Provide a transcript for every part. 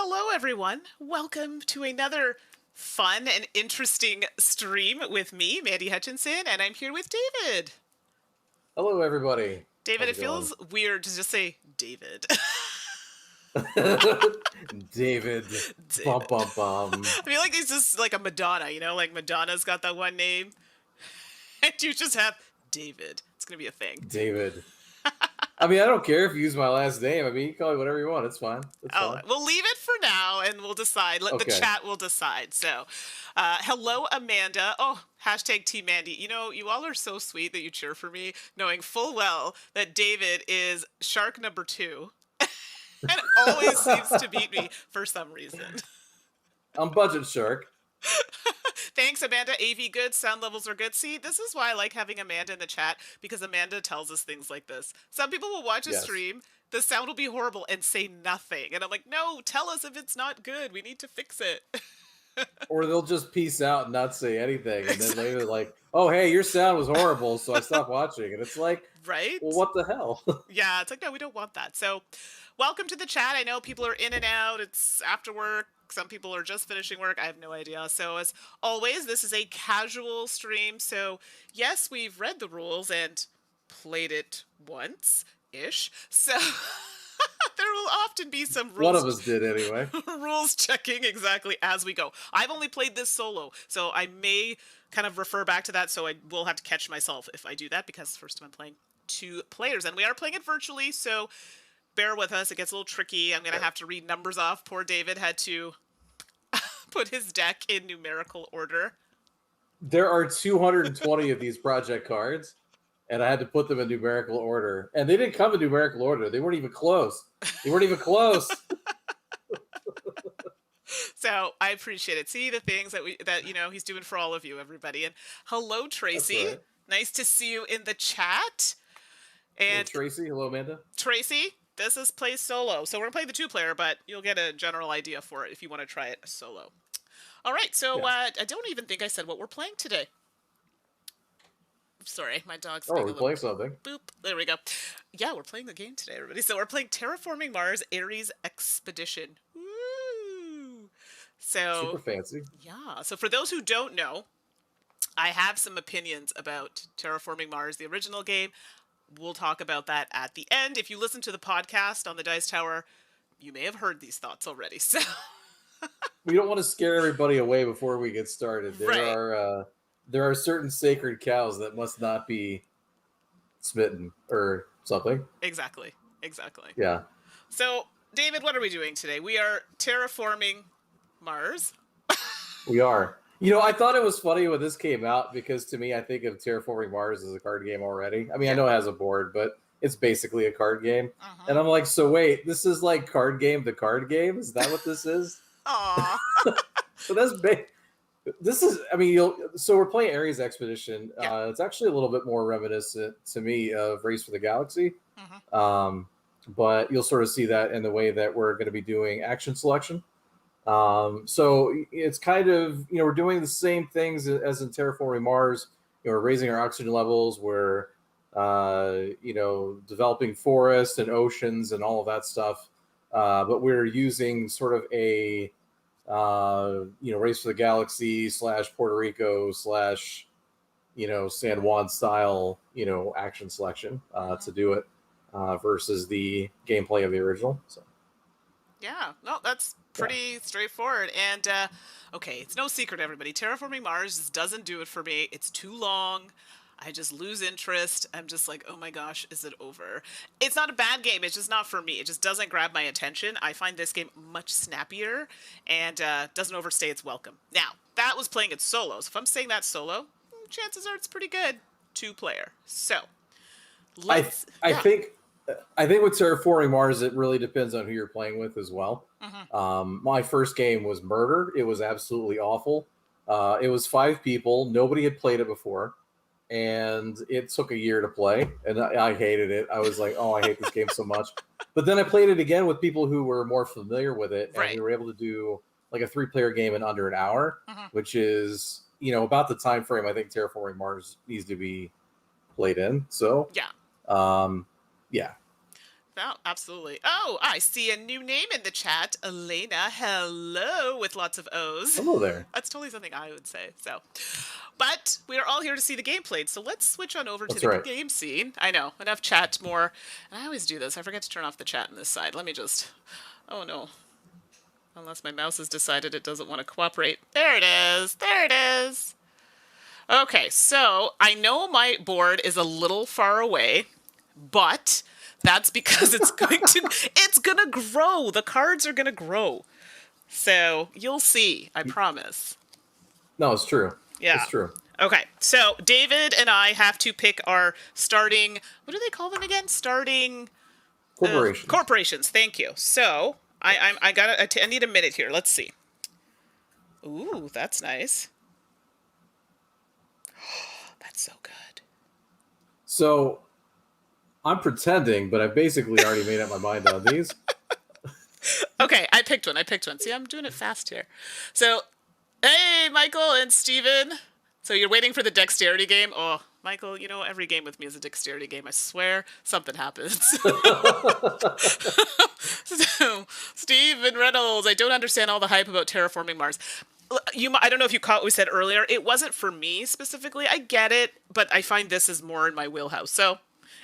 Hello, everyone. Welcome to another fun and interesting stream with me, Mandi Hutchinson, and I'm here with David. Hello, everybody. David, How's it it going? feels weird to just say David. David. Bum, David. bum, bum. I feel like he's just like a Madonna, like Madonna's got that one name, and you just have David. It's going to be a thing. David. I mean, I don't care if you use my last name. I mean, you can call me whatever you want. It's fine. It's Oh, fine. we'll leave it for now, and we'll decide. The Okay. chat will decide. So, hello, Amanda. Oh, hashtag Team Mandy. You all are so sweet that you cheer for me, knowing full well that David is shark number 2 and always seems to beat me for some reason. I'm Budget Shark. Thanks, Amanda. AV good. Sound levels are good. See, this is why I like having Amanda in the chat, because Amanda tells us things like this. Some people will watch a Yes. stream, the sound will be horrible, and say nothing. And I'm like, no, tell us if it's not good. We need to fix it. Or they'll just peace out and not say anything. And then Exactly. later, like, oh, hey, your sound was horrible, so I stopped watching. And it's like, Right? well, what the hell? Yeah, it's like, no, we don't want that. So, welcome to the chat. I know people are in and out. It's after work. Some people are just finishing work. I have no idea. So, as always, this is a casual stream. So, yes, we've read the rules and played it once ish. So, there will often be some One rules. of us did anyway. Rules checking exactly as we go. I've only played this solo, so I may kind of refer back to that. So, I will have to catch myself if I do that, because first I'm playing 2 players, and we are playing it virtually, so bear with us. It gets a little tricky. I'm gonna have to read numbers off. Poor David had to put his deck in numerical order. There are 220 of these project cards, and I had to put them in numerical order. And they didn't come in numerical order. They weren't even close. So I appreciate it. See the things that he's doing for all of you, everybody. And hello, That's Tracy. right. Nice to see you in the chat. Hello, And Tracy. Hello, Amanda. Tracy, this is play solo. So we're gonna play the 2-player, but you'll get a general idea for it if you want to try it solo. All right, so Yeah. I don't even think I said what we're playing today. Sorry, my dog's Oh, being we're a little playing something. boop. There we go. Yeah, we're playing the game today, everybody. So we're playing Terraforming Mars Ares Expedition. Woo! Super So, fancy. yeah. So for those who don't know, I have some opinions about Terraforming Mars, the original game. We'll talk about that at the end. If you listen to the podcast on the Dice Tower, you may have heard these thoughts already. So, We don't want to scare everybody away before we get started. right. There are certain sacred cows that must not be smitten or something. Exactly. Yeah. So, David, what are we doing today? We are terraforming Mars. We are. I thought it was funny when this came out because to me, I think of Terraforming Mars as a card game already. I mean, I know it has a board, but it's basically a card game. And I'm like, so wait, this is like card game, the card game? Is that what this is? Aww. So that's big. This is, I mean, so we're playing Ares Expedition. Yeah. It's actually a little bit more reminiscent to me of Race for the Galaxy. But you'll sort of see that in the way that we're going to be doing action selection. So it's kind of, we're doing the same things as in Terraforming Mars. We're raising our oxygen levels. We're, developing forests and oceans and all of that stuff. But we're using sort of a, Race for the Galaxy / Puerto Rico / San Juan style, action selection to do it versus the gameplay of the original. So. Yeah, no, that's pretty straightforward. And, okay, it's no secret, everybody. Terraforming Mars just doesn't do it for me. It's too long. I just lose interest. I'm just like, oh my gosh, is it over? It's not a bad game. It's just not for me. It just doesn't grab my attention. I find this game much snappier and doesn't overstay its welcome. Now, that was playing it solo. So if I'm saying that solo, chances are it's pretty good 2-player. So, I think with Terraforming Mars, it really depends on who you're playing with as well. My first game was Murder. It was absolutely awful. It was 5 people. Nobody had played it before. And it took a year to play. And I hated it. I was like, oh, I hate this game so much. But then I played it again with people who were more familiar with it. And we were able to do like a 3-player game in under an hour, which is, about the time frame I think Terraforming Mars needs to be played in. So, yeah. Yeah. No, absolutely. Oh, I see a new name in the chat. Elena, hello, with lots of O's. Hello there. That's totally something I would say. So, but we are all here to see the game played. So let's switch on over to That's the right. game scene. I know, enough chat more. And I always do this. I forget to turn off the chat on this side. Let me just, oh no. Unless my mouse has decided it doesn't want to cooperate. There it is. There it is. Okay, so I know my board is a little far away, but that's because it's gonna grow. The cards are gonna grow. So you'll see, I promise. No, it's true. Yeah. It's true. Okay, so David and I have to pick our starting, what do they call them again? Starting Corporations. corporations. Thank you. So I need a minute here. Let's see. Ooh, that's nice. That's so good. So I'm pretending, but I basically already made up my mind on these. Okay, I picked one. See, I'm doing it fast here. So, hey, Michael and Steven. So you're waiting for the dexterity game? Oh, Michael, you know, every game with me is a dexterity game. I swear something happens. So, Steven Reynolds, I don't understand all the hype about Terraforming Mars. I don't know if you caught what we said earlier. It wasn't for me specifically. I get it, but I find this is more in my wheelhouse. So,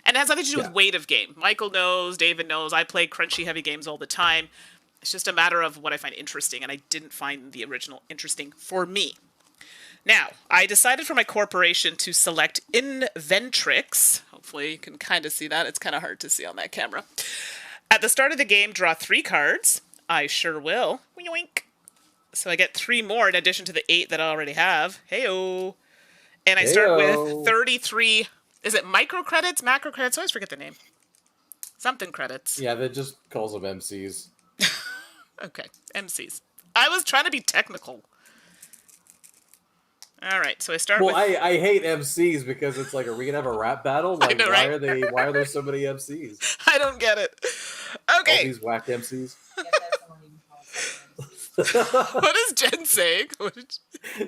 and it has nothing to do with weight of game. Michael knows, David knows, I play crunchy heavy games all the time. It's just a matter of what I find interesting, and I didn't find the original interesting for me. Now, I decided for my corporation to select Inventrix. Hopefully you can kind of see that. It's kind of hard to see on that camera. At the start of the game, draw 3 cards. I sure will. Wink. So I get 3 more in addition to the 8 that I already have. Heyo. And I start with 33. Is it micro credits, macro credits? I always forget the name. Something credits. Yeah, that just calls them MCs. Okay, MCs. I was trying to be technical. All right, so I start with... I hate MCs because it's like, are we gonna have a rap battle? Like, know, right? Why are there so many MCs? I don't get it. Okay. All these whack MCs. What is Jen saying?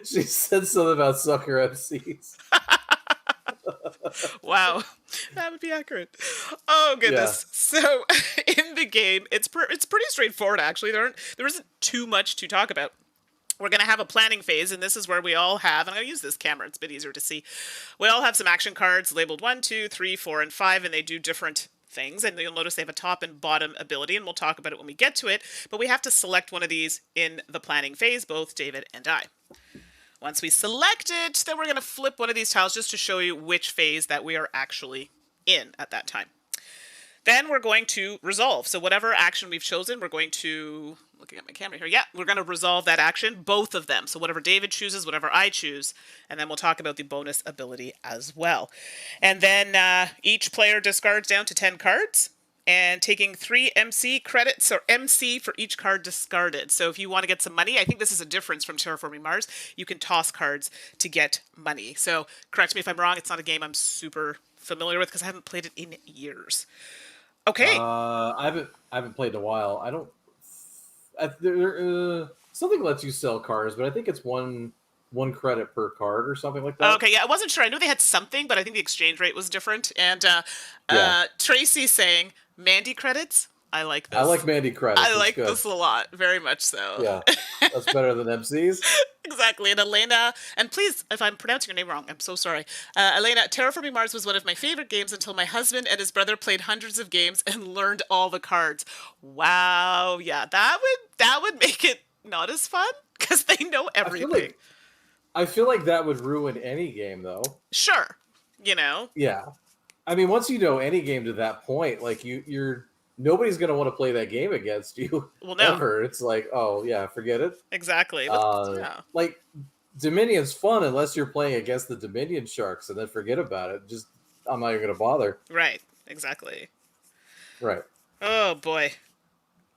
She said something about sucker MCs. Wow, that would be accurate. Oh goodness. Yeah. So in the game, it's pretty straightforward actually. There isn't too much to talk about. We're going to have a planning phase, and this is where we all have, and I'm going to use this camera, it's a bit easier to see. We all have some action cards labeled 1, 2, 3, 4, and 5, and they do different things, and you'll notice they have a top and bottom ability, and we'll talk about it when we get to it, but we have to select one of these in the planning phase, both David and I. Once we select it, then we're going to flip one of these tiles just to show you which phase that we are actually in at that time. Then we're going to resolve. So whatever action we've chosen, we're going to, looking at my camera here, we're going to resolve that action, both of them. So whatever David chooses, whatever I choose, and then we'll talk about the bonus ability as well. And then each player discards down to 10 cards, and taking 3 MC credits, or MC for each card discarded. So if you want to get some money, I think this is a difference from Terraforming Mars, you can toss cards to get money. So correct me if I'm wrong, it's not a game I'm super familiar with because I haven't played it in years. Okay. I haven't played in a while. Something lets you sell cards, but I think it's one credit per card or something like that. Okay, yeah, I wasn't sure. I knew they had something, but I think the exchange rate was different. And Tracy's saying Mandi credits. I like this. I like Mandi credits. I like this a lot, very much so. Yeah, that's better than MCs. Exactly. And Elena, and please, if I'm pronouncing your name wrong, I'm so sorry. Elena, Terraforming Mars was one of my favorite games until my husband and his brother played hundreds of games and learned all the cards. Wow, yeah, that would make it not as fun because they know everything. I feel like that would ruin any game, though. Sure, you know. Yeah, I mean, once you know any game to that point, like you're. Nobody's going to want to play that game against you. Well, no. Ever. It's like, oh, yeah, forget it. Exactly. Yeah. Like, Dominion's fun unless you're playing against the Dominion Sharks, and then forget about it. Just, I'm not even going to bother. Right. Exactly. Right. Oh, boy.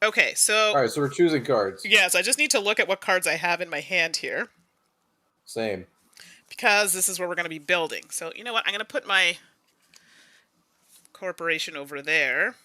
Okay, so... All right, so we're choosing cards. Yes, I just need to look at what cards I have in my hand here. Same. Because this is where we're going to be building. So, you know what? I'm going to put my corporation over there.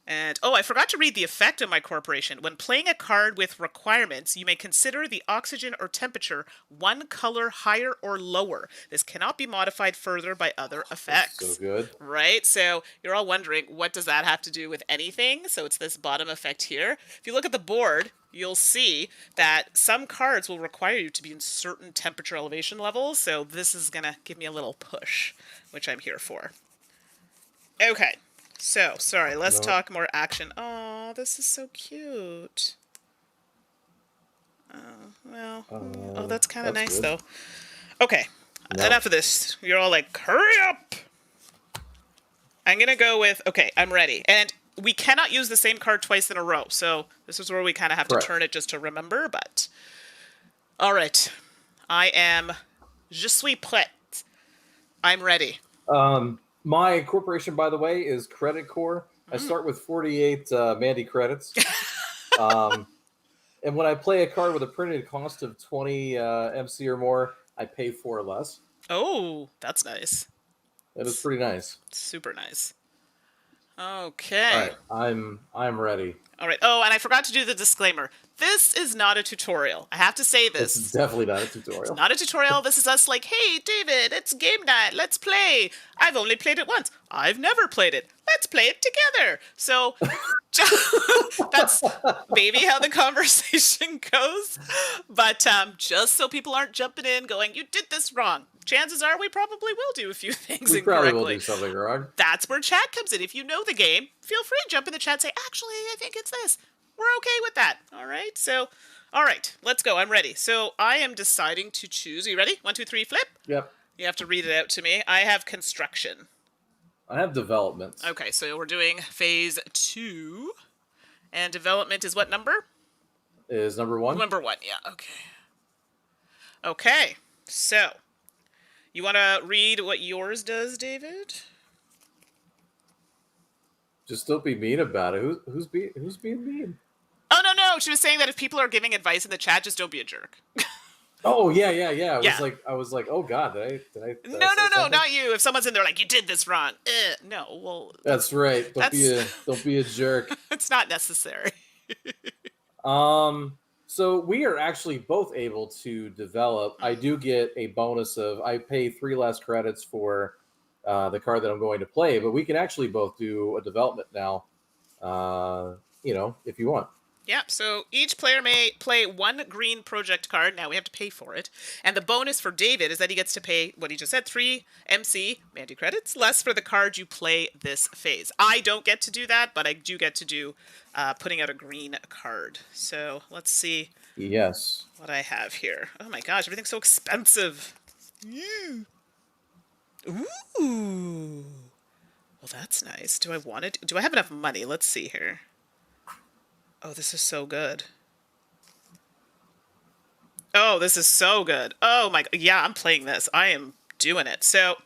And, oh, I forgot to read the effect of my corporation. When playing a card with requirements, you may consider the oxygen or temperature one color higher or lower. This cannot be modified further by other That's so effects. good. Right? So you're all wondering, what does that have to do with anything? So it's this bottom effect here. If you look at the board, you'll see that some cards will require you to be in certain temperature elevation levels. So this is going to give me a little push, which I'm here for. Okay. So, sorry, let's talk more action. Oh, this is so cute. Well, oh, that's kind of nice, good. though. Okay, enough of this. You're all like, hurry up! I'm going to go with, okay, I'm ready. And we cannot use the same card twice in a row, so this is where we kind of have to turn it just to remember, but... All right. I am... Je suis prête. I'm ready. My corporation, by the way, is Credit Core. I start with 48 Mandi credits. And when I play a card with a printed cost of 20 MC or more, I pay 4 less. Oh, that's nice. That is pretty nice. Super nice. Okay. All right, I'm ready. All right. Oh, and I forgot to do the disclaimer. This is not a tutorial. I have to say this. It's definitely not a tutorial. It's not a tutorial. This is us like, hey, David, it's game night. Let's play. I've only played it once. I've never played it. Let's play it together. So that's maybe how the conversation goes. But just so people aren't jumping in going, you did this wrong. Chances are we probably will do a few things incorrectly. We probably will do something wrong. That's where chat comes in. If you know the game, feel free to jump in the chat and say, actually, I think it's this. We're okay with that. All right. So, all right, let's go. I'm ready. So I am deciding to choose. Are you ready? 1, 2, 3, flip. Yep. You have to read it out to me. I have construction. I have development. Okay, so we're doing phase 2. And development is what number? Is number 1. Number 1, yeah. Okay. Okay, so you want to read what yours does, David? Just don't be mean about it. Who's being mean? Oh, no. She was saying that if people are giving advice in the chat, just don't be a jerk. Oh, yeah. I was like, oh God, did I No, not you. If someone's in there like, you did this wrong. No, well. That's right. Don't be a jerk. It's not necessary. So we are actually both able to develop. I do get a bonus of, I pay 3 less credits for the card that I'm going to play, but we can actually both do a development now, if you want. Yeah, so each player may play 1 green project card. Now we have to pay for it. And the bonus for David is that he gets to pay, what he just said, 3 MC, Mandi credits, less for the card you play this phase. I don't get to do that, but I do get to do putting out a green card. So let's see what I have here. Oh my gosh, everything's so expensive. Ooh. Well, that's nice. Do I want it? Do I have enough money? Let's see here. Oh, this is so good. Oh, this is so good. Oh my, yeah, I'm playing this. I am doing it. So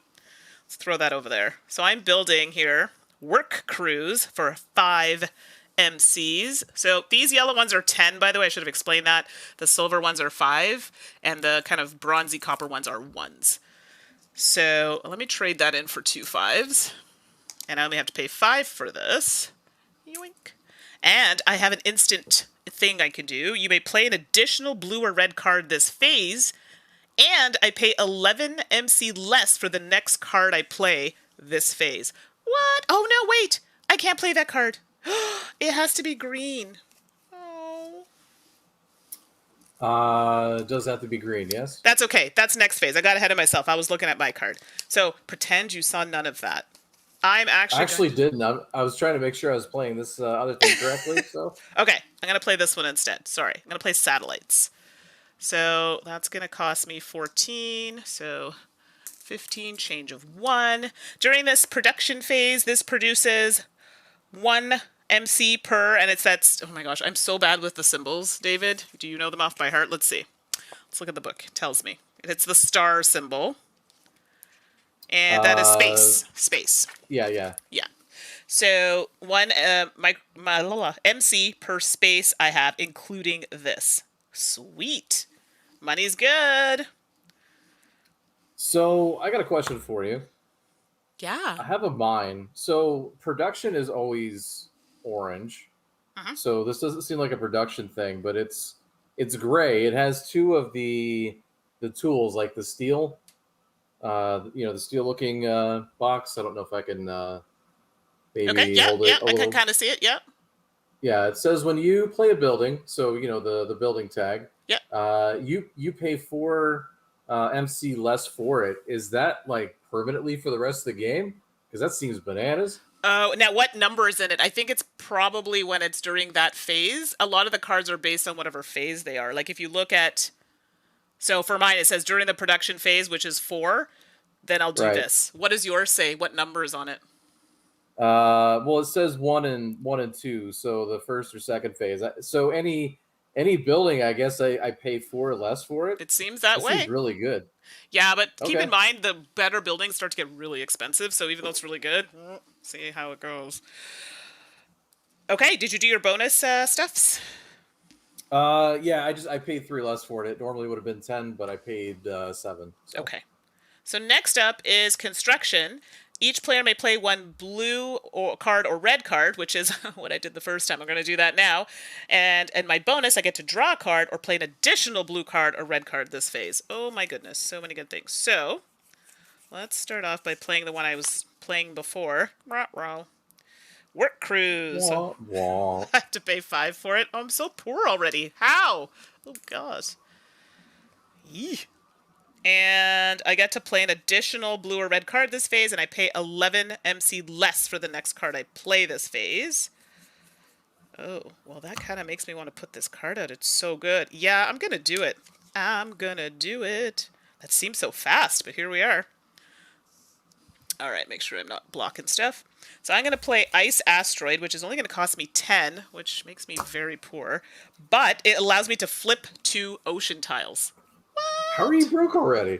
let's throw that over there. So I'm building here work crews for 5 MCs. So these yellow ones are 10, by the way. I should have explained that. The silver ones are 5, and the kind of bronzy copper ones are 1s. So let me trade that in for 2 5s. And I only have to pay 5 for this. Yoink. And I have an instant thing I can do. You may play an additional blue or red card this phase, and I pay 11 MC less for the next card I play this phase. What? Oh, no, wait. I can't play that card. It has to be green. Oh. It does have to be green, yes? That's okay. That's next phase. I got ahead of myself. I was looking at my card. So pretend you saw none of that. I actually didn't. I was trying to make sure I was playing this other thing correctly. So okay, I'm going to play this one instead. Sorry. I'm going to play satellites. So that's going to cost me 14. So 15, change of 1. During this production phase, this produces 1 MC per, and that's, oh my gosh, I'm so bad with the symbols, David. Do you know them off by heart? Let's see. Let's look at the book. It tells me. It's the star symbol. And that is space. Yeah. So 1 my MC per space I have, including this. Sweet. Money's good. So I got a question for you. Yeah. I have a mine. So production is always orange. Uh-huh. So this doesn't seem like a production thing, but it's gray. It has two of the tools, like the steel, the steel looking box. I don't know if I can Okay. maybe Yeah. hold Yeah. it a I can little. kind of see it. Yeah. Yeah, it says when you play a building, so the building tag, Yeah. you pay 4 MC less for it. Is that like permanently for the rest of the game? Because that seems bananas. Oh, now what number is in it? I think it's probably when it's during that phase. A lot of the cards are based on whatever phase they are. Like if you look at, so for mine it says during the production phase, which is 4, then I'll do Right. this. What does yours say? What number is on it? Well, it says 1 and 2, so the first or second phase. So any building, I guess I pay 4 less for it. It seems that That seems way. really good. Yeah, but keep in Okay. mind the better buildings start to get really expensive. So even though it's really good, see how it goes. Okay, did you do your bonus stuffs? Yeah, I paid 3 less for it. It normally would have been 10, but I paid 7. So. Okay. So next up is construction. Each player may play one blue card or red card, which is what I did the first time. I'm going to do that now. And my bonus, I get to draw a card or play an additional blue card or red card this phase. Oh my goodness, so many good things. So let's start off by playing the one I was playing before. Work cruise. Wah, wah. I have to pay 5 for it. Oh, I'm so poor already. How? Oh gosh. Yee. And I get to play an additional blue or red card this phase, and I pay 11 MC less for the next card I play this phase. Oh, well, that kind of makes me want to put this card out. It's so good. Yeah, I'm going to do it. I'm going to do it. That seems so fast, but here we are. All right, make sure I'm not blocking stuff. So I'm going to play Ice Asteroid, which is only going to cost me 10, which makes me very poor. But it allows me to flip 2 ocean tiles. How are you broke already?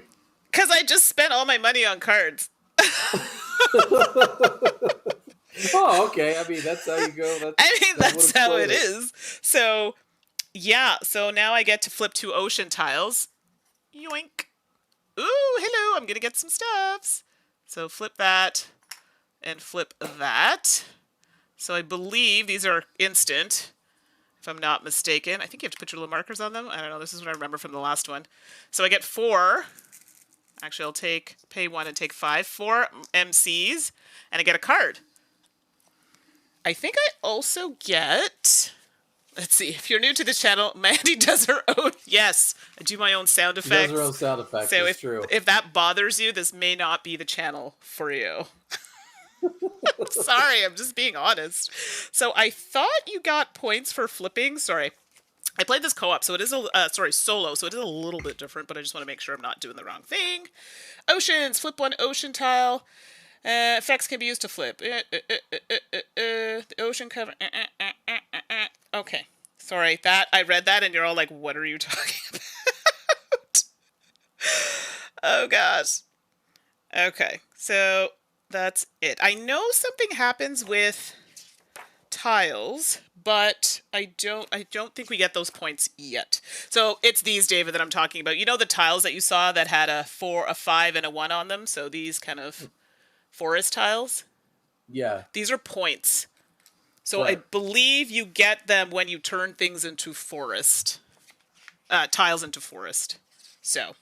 Because I just spent all my money on cards. Oh, okay. I mean, that's how you go. That's how it is. So, yeah. So now I get to flip 2 ocean tiles. Yoink. Ooh, hello. I'm going to get some stuffs. So flip that and flip that. So I believe these are instant, if I'm not mistaken. I think you have to put your little markers on them. I don't know. This is what I remember from the last one. So I get 4. Actually, I'll pay 1 and take 5. 4 MCs, and I get a card. I think I also get... Let's see. If you're new to this channel, Mandi does her own... Yes, I do my own sound effects. She does her own sound effects. So if that bothers you, this may not be the channel for you. Sorry, I'm just being honest. So I thought you got points for flipping. Sorry. I played this co-op, so it is solo, so it is a little bit different, but I just want to make sure I'm not doing the wrong thing. Oceans, flip 1 ocean tile. Effects can be used to flip. The ocean cover. Okay. Sorry, I read that and you're all like, what are you talking about? Oh gosh. Okay, so that's it. I know something happens with tiles, but I don't think we get those points yet. So it's these, David, that I'm talking about. You know the tiles that you saw that had a 4, a 5, and a 1 on them? So these kind of forest tiles? Yeah. These are points. So right. I believe you get them when you turn things into forest. Tiles into forest. So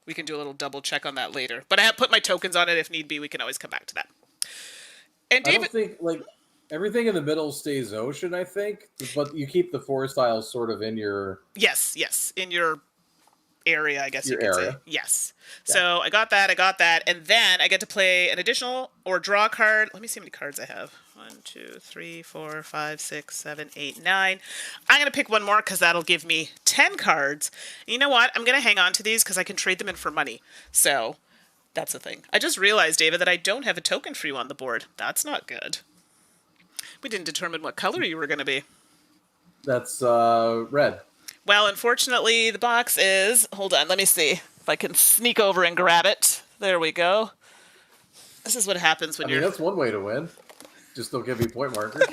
we can do a little double check on that later. But I have put my tokens on it if need be. We can always come back to that. And David, I don't think, everything in the middle stays ocean, I think. But you keep the forest tiles sort of in your... Yes. In your area, I guess you could say. Yes. Yeah. So I got that. And then I get to play an additional or draw a card. Let me see how many cards I have. 1, 2, 3, 4, 5, 6, 7, 8, 9. I'm going to pick one more because that'll give me 10 cards. And you know what? I'm going to hang on to these because I can trade them in for money. So that's the thing. I just realized, David, that I don't have a token for you on the board. That's not good. We didn't determine what color you were going to be. That's red. Well, unfortunately, the box is... Hold on, let me see if I can sneak over and grab it. There we go. This is what happens when you're... that's one way to win. Just don't give me point markers.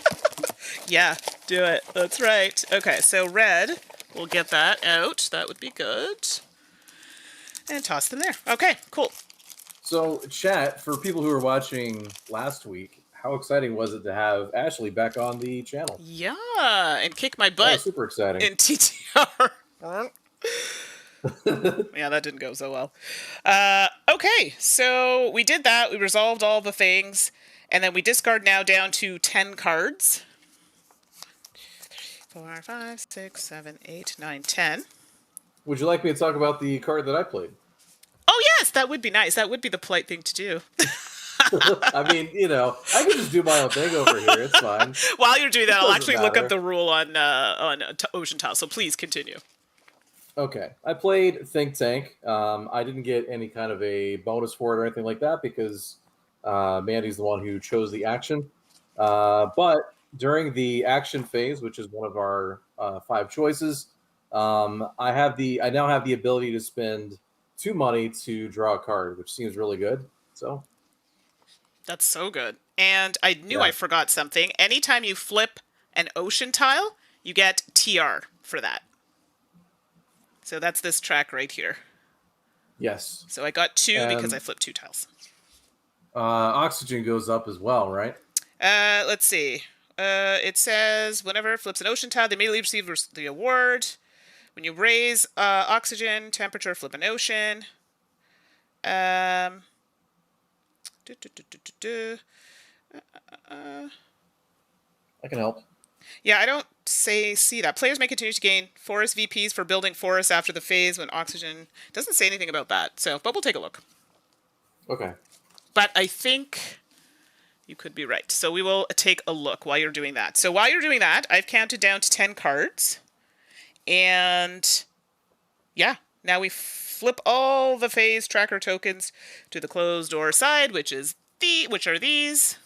Yeah, do it. That's right. Okay, so red. We'll get that out. That would be good. And toss them there. Okay, cool. So, chat, for people who were watching last week, how exciting was it to have Ashley back on the channel? Yeah, and kick my That butt was super exciting. in TTR. Yeah, that didn't go so well. Okay, so we did that. We resolved all the things. And then we discard now down to 10 cards. 4, 5, 6, 7, 8, 9, 10. Would you like me to talk about the card that I played? Oh, yes, that would be nice. That would be the polite thing to do. I mean, I can just do my own thing over here. It's fine. While you're doing that, I'll actually look matter. up the rule on Ocean Tile, so please continue. Okay. I played Think Tank. I didn't get any kind of a bonus for it or anything like that because Mandy's the one who chose the action. But during the action phase, which is one of our 5 choices, I now have the ability to spend 2 money to draw a card, which seems really good. So that's so good. And I knew I forgot something. Anytime you flip an ocean tile, you get TR for that. So that's this track right here. Yes. So I got 2 because I flipped 2 tiles. Oxygen goes up as well, right? Let's see. It says whenever it flips an ocean tile, they immediately receive the award. When you raise oxygen temperature, flip an ocean. I can help. Yeah, I don't see that. Players may continue to gain forest VPs for building forests after the phase when oxygen... Doesn't say anything about that, but we'll take a look. Okay. But I think you could be right. So we will take a look while you're doing that. So while you're doing that, I've counted down to 10 cards. And yeah, now we flip all the phase tracker tokens to the closed door side, which are these.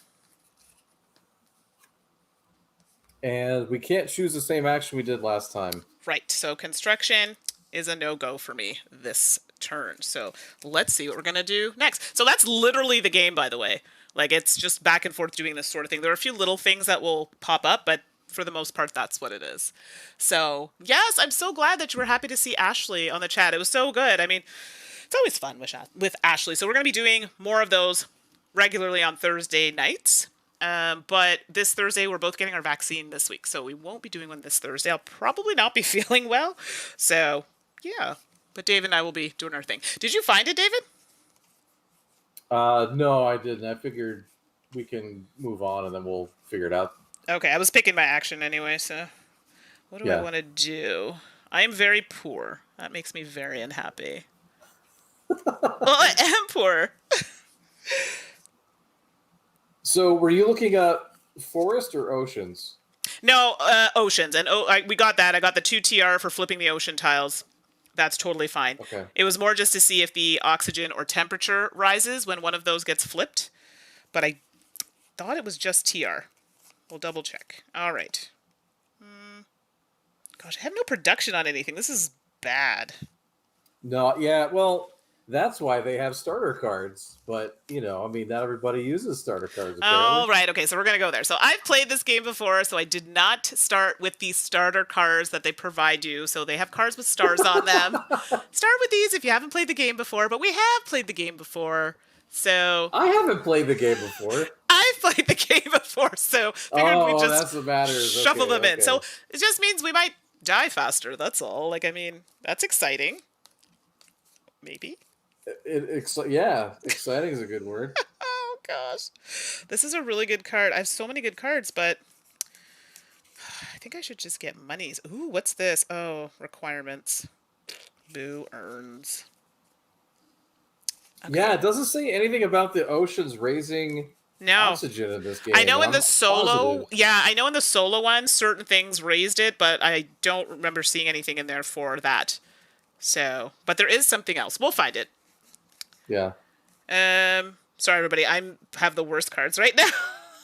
And we can't choose the same action we did last time. Right. So construction is a no-go for me this turn. So let's see what we're going to do next. So that's literally the game, by the way. Like, it's just back and forth doing this sort of thing. There are a few little things that will pop up, but for the most part, that's what it is. So, yes, I'm so glad that you were happy to see Ashley on the chat. It was so good. I mean, it's always fun with Ashley. So we're going to be doing more of those regularly on Thursday nights. But this Thursday, we're both getting our vaccine this week. So we won't be doing one this Thursday. I'll probably not be feeling well. So, yeah. But David and I will be doing our thing. Did you find it, David? No, I didn't. I figured we can move on and then we'll figure it out. Okay, I was picking my action anyway, so what do I want to do? I am very poor. That makes me very unhappy. Well, I am poor. So, were you looking at forest or oceans? No, oceans. And we got that. I got the 2 TR for flipping the ocean tiles. That's totally fine. Okay. It was more just to see if the oxygen or temperature rises when one of those gets flipped. But I thought it was just TR. We'll double check. All right. Gosh, I have no production on anything. This is bad. No, yeah, well, that's why they have starter cards. But, I mean, not everybody uses starter cards. Apparently. Oh, right. Okay, so we're going to go there. So I've played this game before, so I did not start with the starter cards that they provide you. So they have cards with stars on them. Start with these if you haven't played the game before, but we have played the game before. So I haven't played the game before. I've played the game before, so figured we just that's what matters. shuffle them in. So it just means we might die faster, that's all. Like, I mean, that's exciting. Maybe. Exciting is a good word. Oh, gosh. This is a really good card. I have so many good cards, but I think I should just get monies. Ooh, what's this? Oh, requirements. Boo, earns. Okay. Yeah, it doesn't say anything about the oceans raising oxygen in this game. I know in the solo, I know in the solo one, certain things raised it, but I don't remember seeing anything in there for that. So, but there is something else. We'll find it. Yeah. Sorry, everybody. I have the worst cards right now.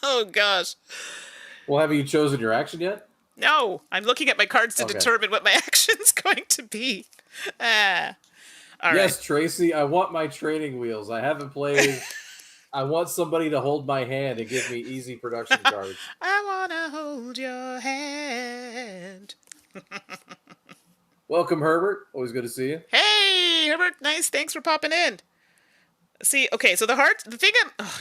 Oh, gosh. Well, have you chosen your action yet? No. I'm looking at my cards to determine what my action's going to be. All yes, right. Tracy, I want my training wheels. I haven't played. I want somebody to hold my hand and give me easy production cards. I want to hold your hand. Welcome, Herbert. Always good to see you. Hey, Herbert. Nice. Thanks for popping in. See, okay, so the thing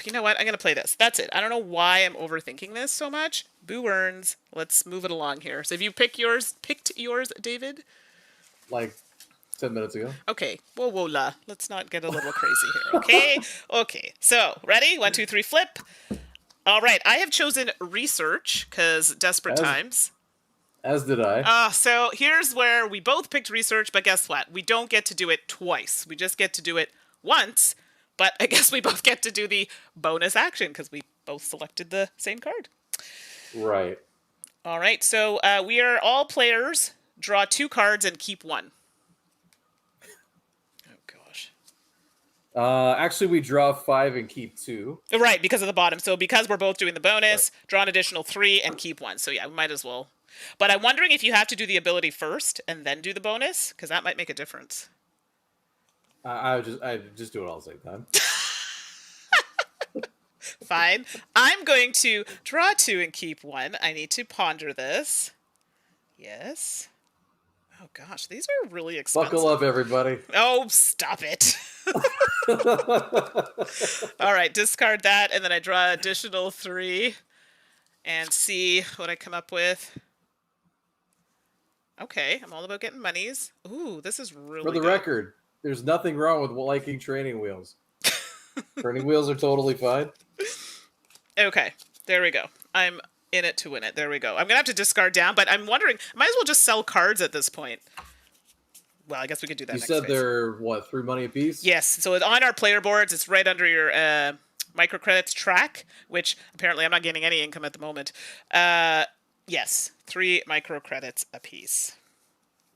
you know what? I'm going to play this. That's it. I don't know why I'm overthinking this so much. Boo earns. Let's move it along here. So if you picked yours, David? Like 10 minutes ago. Okay. Whoa, la. Let's not get a little crazy here, okay? Okay. So, ready? 1, 2, 3, flip. All right. I have chosen research because desperate times. As did I. So here's where we both picked research, but guess what? We don't get to do it twice. We just get to do it once. But I guess we both get to do the bonus action because we both selected the same card. Right. All right. So we are all players. Draw 2 cards and keep 1. Oh, gosh. Actually, we draw 5 and keep 2. Right, because of the bottom. So because we're both doing the bonus, draw an additional 3 and keep 1. So yeah, we might as well. But I'm wondering if you have to do the ability first and then do the bonus, because that might make a difference. I just do it all at the same time. Fine. I'm going to draw 2 and keep 1. I need to ponder this. Yes. Oh gosh, these are really expensive. Buckle up, everybody. Oh, stop it. All right, discard that, and then I draw additional 3 and see what I come up with. Okay, I'm all about getting monies. Ooh, this is really For the good. record, there's nothing wrong with liking training wheels. Training wheels are totally fine. Okay, there we go. I'm in it to win it. There we go. I'm going to have to discard down, but I'm wondering, I might as well just sell cards at this point. Well, I guess we could do that next You said phase. they're, what, 3 money apiece? Yes, so on our player boards, it's right under your microcredits track, which apparently I'm not getting any income at the moment. Yes, 3 microcredits apiece.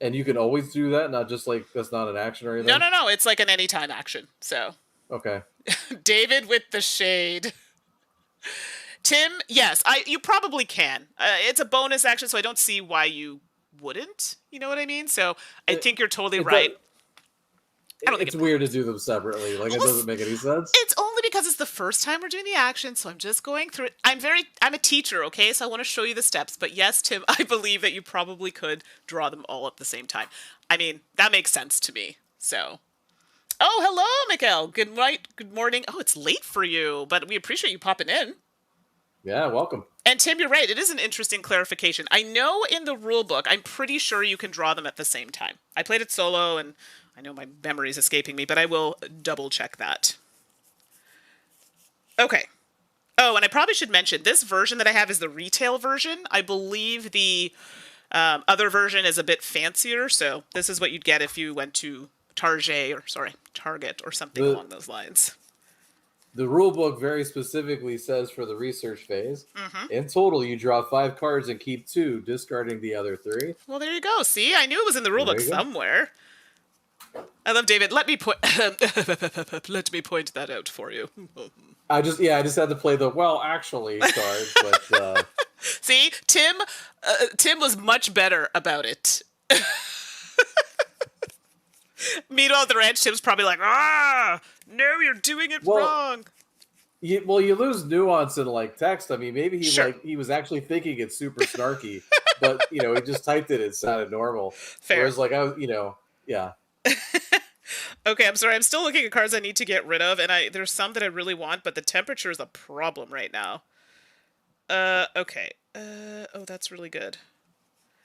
And you can always do that, not just like that's not an action or anything? No, it's like an anytime action, so. Okay. David with the shade. Tim, yes, you probably can. It's a bonus action, so I don't see why you wouldn't. You know what I mean? So I think you're totally right. I don't think it's weird to do them separately. Like, it doesn't make any sense. It's only because it's the first time we're doing the action, so I'm just going through it. I'm a teacher, okay? So I want to show you the steps. But yes, Tim, I believe that you probably could draw them all at the same time. I mean, that makes sense to me. So. Oh, hello, Mikael. Good night. Good morning. Oh, it's late for you, but we appreciate you popping in. Yeah, welcome. And Tim, you're right. It is an interesting clarification. I know in the rule book, I'm pretty sure you can draw them at the same time. I played it solo, and I know my memory is escaping me, but I will double check that. Okay. Oh, and I probably should mention, this version that I have is the retail version. I believe the other version is a bit fancier, so this is what you'd get if you went to Target or something along those lines. The rule book very specifically says for the research phase, in total, you draw 5 cards and keep 2, discarding the other 3. Well, there you go. See, I knew it was in the rule book somewhere. I love David. Let me point that out for you. I just had to play the actually card, but see, Tim was much better about it. Meanwhile, at the ranch, Tim's probably like, no, you're doing it wrong. You lose nuance in like text. I mean, maybe he was actually thinking it's super snarky, but he just typed it. It sounded normal. Fair. Whereas like yeah. Okay, I'm sorry. I'm still looking at cards I need to get rid of, and there's some that I really want, but the temperature is a problem right now. Okay. Oh, that's really good.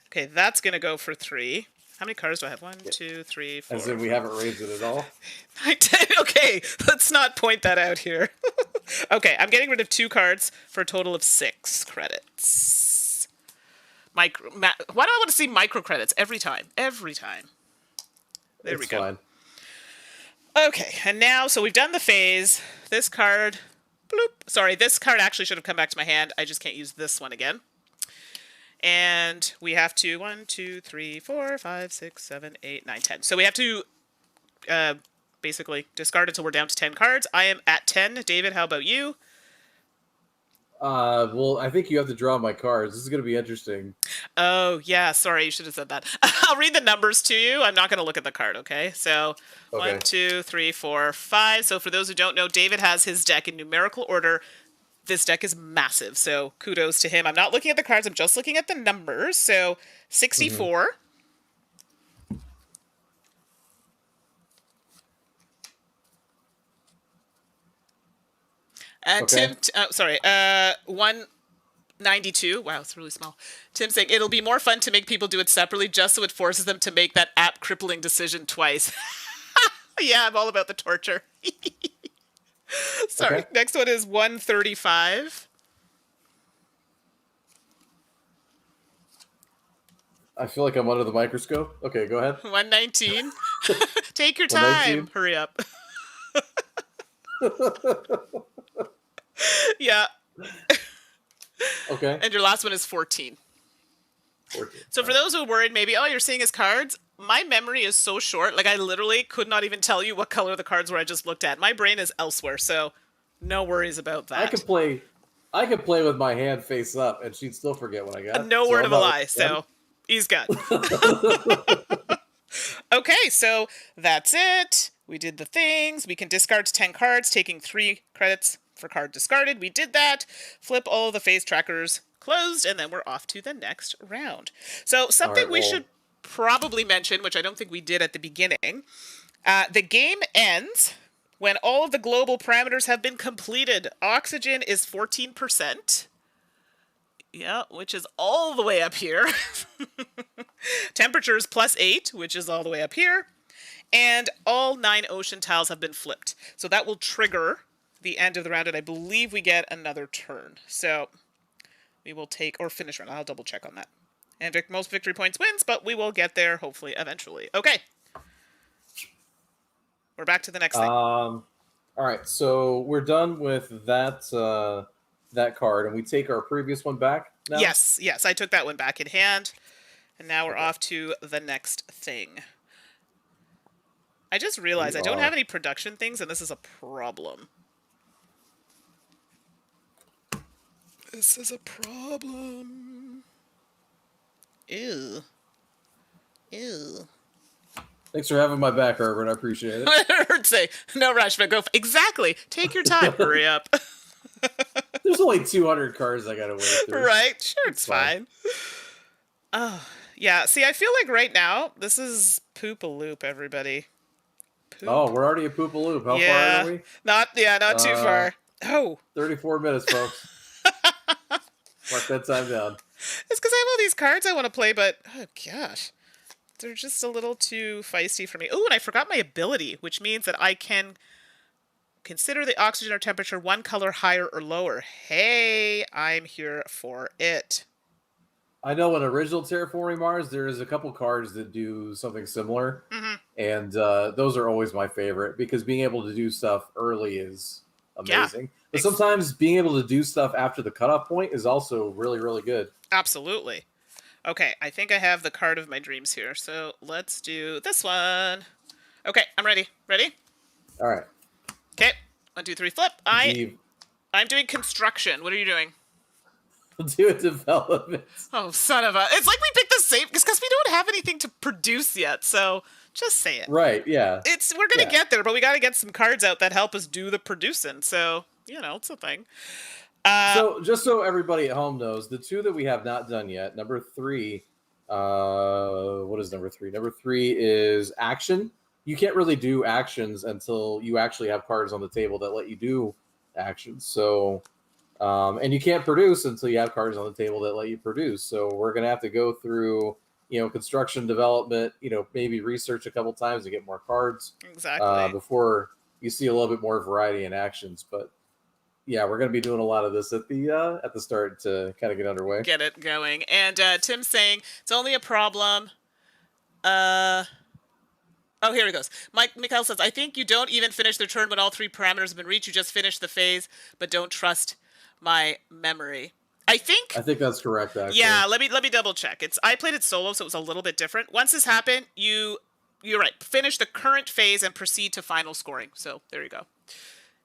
Okay, that's gonna go for 3. How many cards do I have? 1, 2, 3, 4. As in we haven't raised it at all? I did. Okay, let's not point that out here. Okay, I'm getting rid of 2 cards for a total of 6 credits. Why do I want to see microcredits every time? Every time. There we go. Fine. Okay, and now, so we've done the phase. This card, bloop. Sorry, this card actually should have come back to my hand. I just can't use this one again. And we have to 1, 2, 3, 4, 5, 6, 7, 8, 9, 10. So we have to basically discard until we're down to 10 cards. I am at 10. David, how about you? Well, I think you have to draw my cards. This is going to be interesting. Oh, yeah. Sorry, you should have said that. I'll read the numbers to you. I'm not going to look at the card, okay? So 1, 2, 3, 4, 5. So for those who don't know, David has his deck in numerical order. This deck is massive, so kudos to him. I'm not looking at the cards. I'm just looking at the numbers. So 64. Okay. Sorry, 192. Wow, it's really small. Tim saying it'll be more fun to make people do it separately just so it forces them to make that app crippling decision twice. Yeah, I'm all about the torture. Sorry. Okay. Next one is 135. I feel like I'm under the microscope. Okay, go ahead. 119. Take your time. 119. Hurry up. Yeah. Okay. And your last one is 14. 14. So for those who are worried, maybe, oh, you're seeing his cards, my memory is so short. Like, I literally could not even tell you what color the cards were I just looked at. My brain is elsewhere, so no worries about that. I could play with my hand face up, and she'd still forget what I got. No word of a lie, so he's good. Okay, so that's it. We did the things. We can discard 10 cards, taking 3 credits for card discarded. We did that. Flip all of the phase trackers closed, and then we're off to the next round. So something we should probably mention, which I don't think we did at the beginning, the game ends when all of the global parameters have been completed. Oxygen is 14%. Yeah, which is all the way up here. Temperature is +8, which is all the way up here. And all 9 ocean tiles have been flipped. So that will trigger the end of the round, and I believe we get another turn. So we will take, or finish round. I'll double check on that. And most victory points wins, but we will get there, hopefully, eventually. Okay. We're back to the next thing. All right, so we're done with that that card, and we take our previous one back now? Yes, I took that one back in hand. And now we're off to the next thing. I just realized I don't have any production things, and this is a problem. This is a problem. Ew. Thanks for having my back, Herbert. I appreciate it. I heard say, no rush, but go. Exactly. Take your time. Hurry up. There's only 200 cards I gotta wait through. Right? Sure, it's fine. Oh, yeah. See, I feel like right now, this is poop-a-loop, everybody. Poop. Oh, we're already a poop-a-loop. How far are we? Not too far. Oh. 34 minutes, folks. Mark that time down. It's because I have all these cards I want to play, but, oh, gosh. They're just a little too feisty for me. Oh, and I forgot my ability, which means that I can consider the oxygen or temperature one color higher or lower. Hey, I'm here for it. I know in original Terraforming Mars, there's a couple cards that do something similar. Mm-hmm. And those are always my favorite because being able to do stuff early is amazing. Yeah. But sometimes being able to do stuff after the cutoff point is also really, really good. Absolutely. Okay, I think I have the card of my dreams here. So let's do this one. Okay, I'm ready. Ready? All right. Okay, 1, 2, 3, flip. I'm doing construction. What are you doing? Do a development. Oh, son of a... It's like we picked the same... Because we don't have anything to produce yet, so just say it. Right, yeah. We're going to get there, but we got to get some cards out that help us do the producing. So, it's a thing. So, just so everybody at home knows, the 2 that we have not done yet, number 3... what is number 3? Number 3 is action. You can't really do actions until you actually have cards on the table that let you do actions. So... and you can't produce until you have cards on the table that let you produce. So we're going to have to go through, construction development, maybe research a couple times to get more cards. Exactly. Before you see a little bit more variety in actions. But yeah, we're going to be doing a lot of this at the start to kind of get underway. Get it going. And Tim's saying it's only a problem. Oh, here he goes. Mikhail says, I think you don't even finish the turn when all 3 parameters have been reached. You just finish the phase, but don't trust my memory. I think that's correct, actually. Yeah, let me double check. I played it solo, so it was a little bit different. Once this happened, you're right. Finish the current phase and proceed to final scoring. So there you go.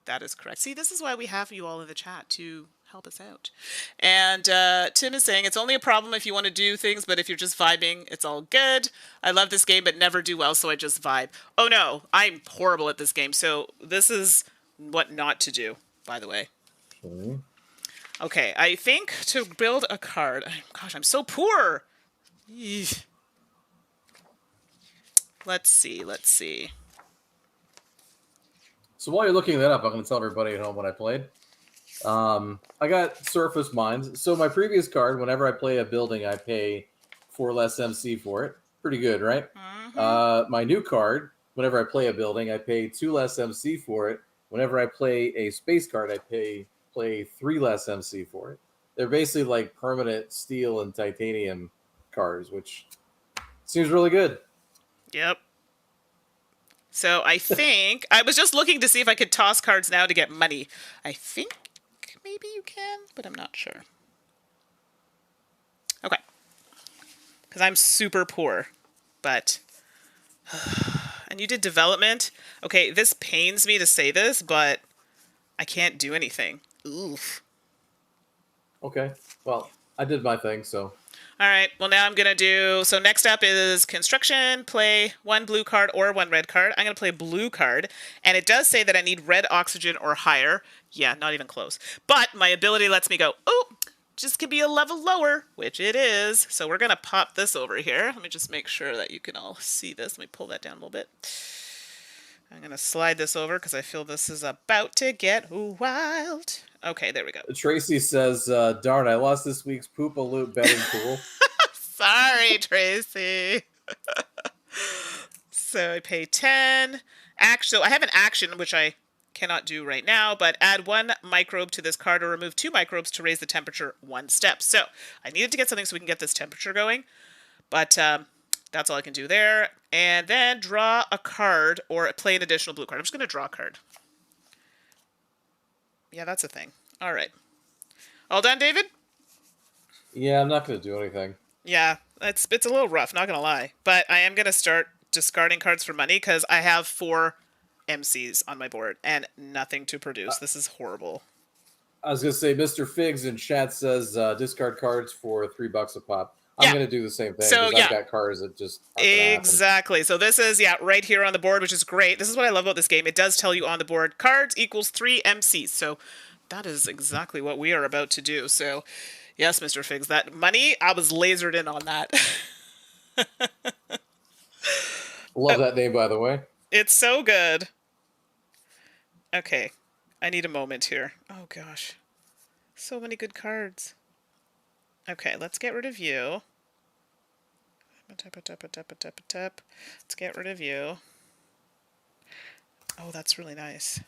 That is correct. See, this is why we have you all in the chat to help us out. And Tim is saying it's only a problem if you want to do things, but if you're just vibing, it's all good. I love this game, but never do well, so I just vibe. Oh no, I'm horrible at this game. So this is what not to do, by the way. Okay, I think to build a card... Gosh, I'm so poor! Eesh. Let's see. So while you're looking that up, I'm going to tell everybody at home what I played. I got surface mines. So my previous card, whenever I play a building, I pay 4 less MC for it. Pretty good, right? My new card, whenever I play a building, I pay 2 less MC for it. Whenever I play a space card, I play 3 less MC for it. They're basically like permanent steel and titanium cards, which seems really good. Yep. So I think I was just looking to see if I could toss cards now to get money. I think maybe you can, but I'm not sure. Okay. Because I'm super poor. But... and you did development? Okay, this pains me to say this, but I can't do anything. Oof. Okay. Well, I did my thing, so... All right, well, now I'm going to do... So next up is construction. Play 1 blue card or 1 red card. I'm going to play blue card. And it does say that I need red oxygen or higher. Yeah, not even close. But my ability lets me go, oh, just could be a level lower, which it is. So we're going to pop this over here. Let me just make sure that you can all see this. Let me pull that down a little bit. I'm going to slide this over because I feel this is about to get wild. Okay, there we go. Tracy says, darn, I lost this week's Poop-a-Loop betting pool. Sorry, Tracy. So I pay 10. So I have an action, which I cannot do right now, but add 1 microbe to this card or remove 2 microbes to raise the temperature 1 step. So I needed to get something so we can get this temperature going, but that's all I can do there. And then draw a card or play an additional blue card. I'm just going to draw a card. Yeah, that's a thing. All right. All done, David? Yeah, I'm not going to do anything. Yeah, it's a little rough, not going to lie. But I am going to start discarding cards for money because I have 4 MCs on my board and nothing to produce. This is horrible. I was going to say, Mr. Figs in chat says discard cards for $3 a pop. I'm going to do the same thing. So, yeah. I've got cards that just exactly. So this is, right here on the board, which is great. This is what I love about this game. It does tell you on the board, cards equals 3 MCs. So that is exactly what we are about to do. So, yes, Mr. Figs, that money, I was lasered in on that. Love that name, by the way. It's so good. Okay. I need a moment here. Oh, gosh. So many good cards. Okay, let's get rid of you. Let's get rid of you. Oh, that's really nice.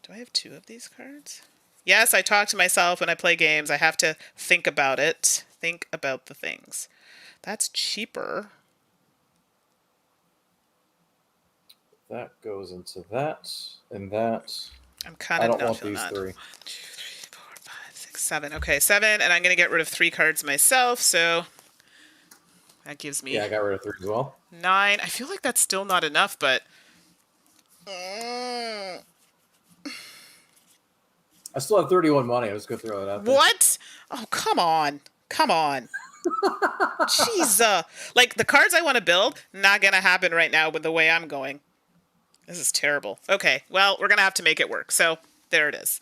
Do I have 2 of these cards? Yes, I talk to myself when I play games. I have to think about it. Think about the things. That's cheaper. That goes into that and that. I'm kind of I don't want these 3. 1, 2, 3, 4, 5, 6, 7. Okay, 7, and I'm going to get rid of 3 cards myself, so that gives me... Yeah, I got rid of 3 as well. 9. I feel like that's still not enough, but... I still have 31 money. I'm just going to throw it out there. What? Oh, come on. Come on. Jeez. Like, the cards I want to build, not going to happen right now with the way I'm going. This is terrible. Okay, well, we're going to have to make it work. So, there it is.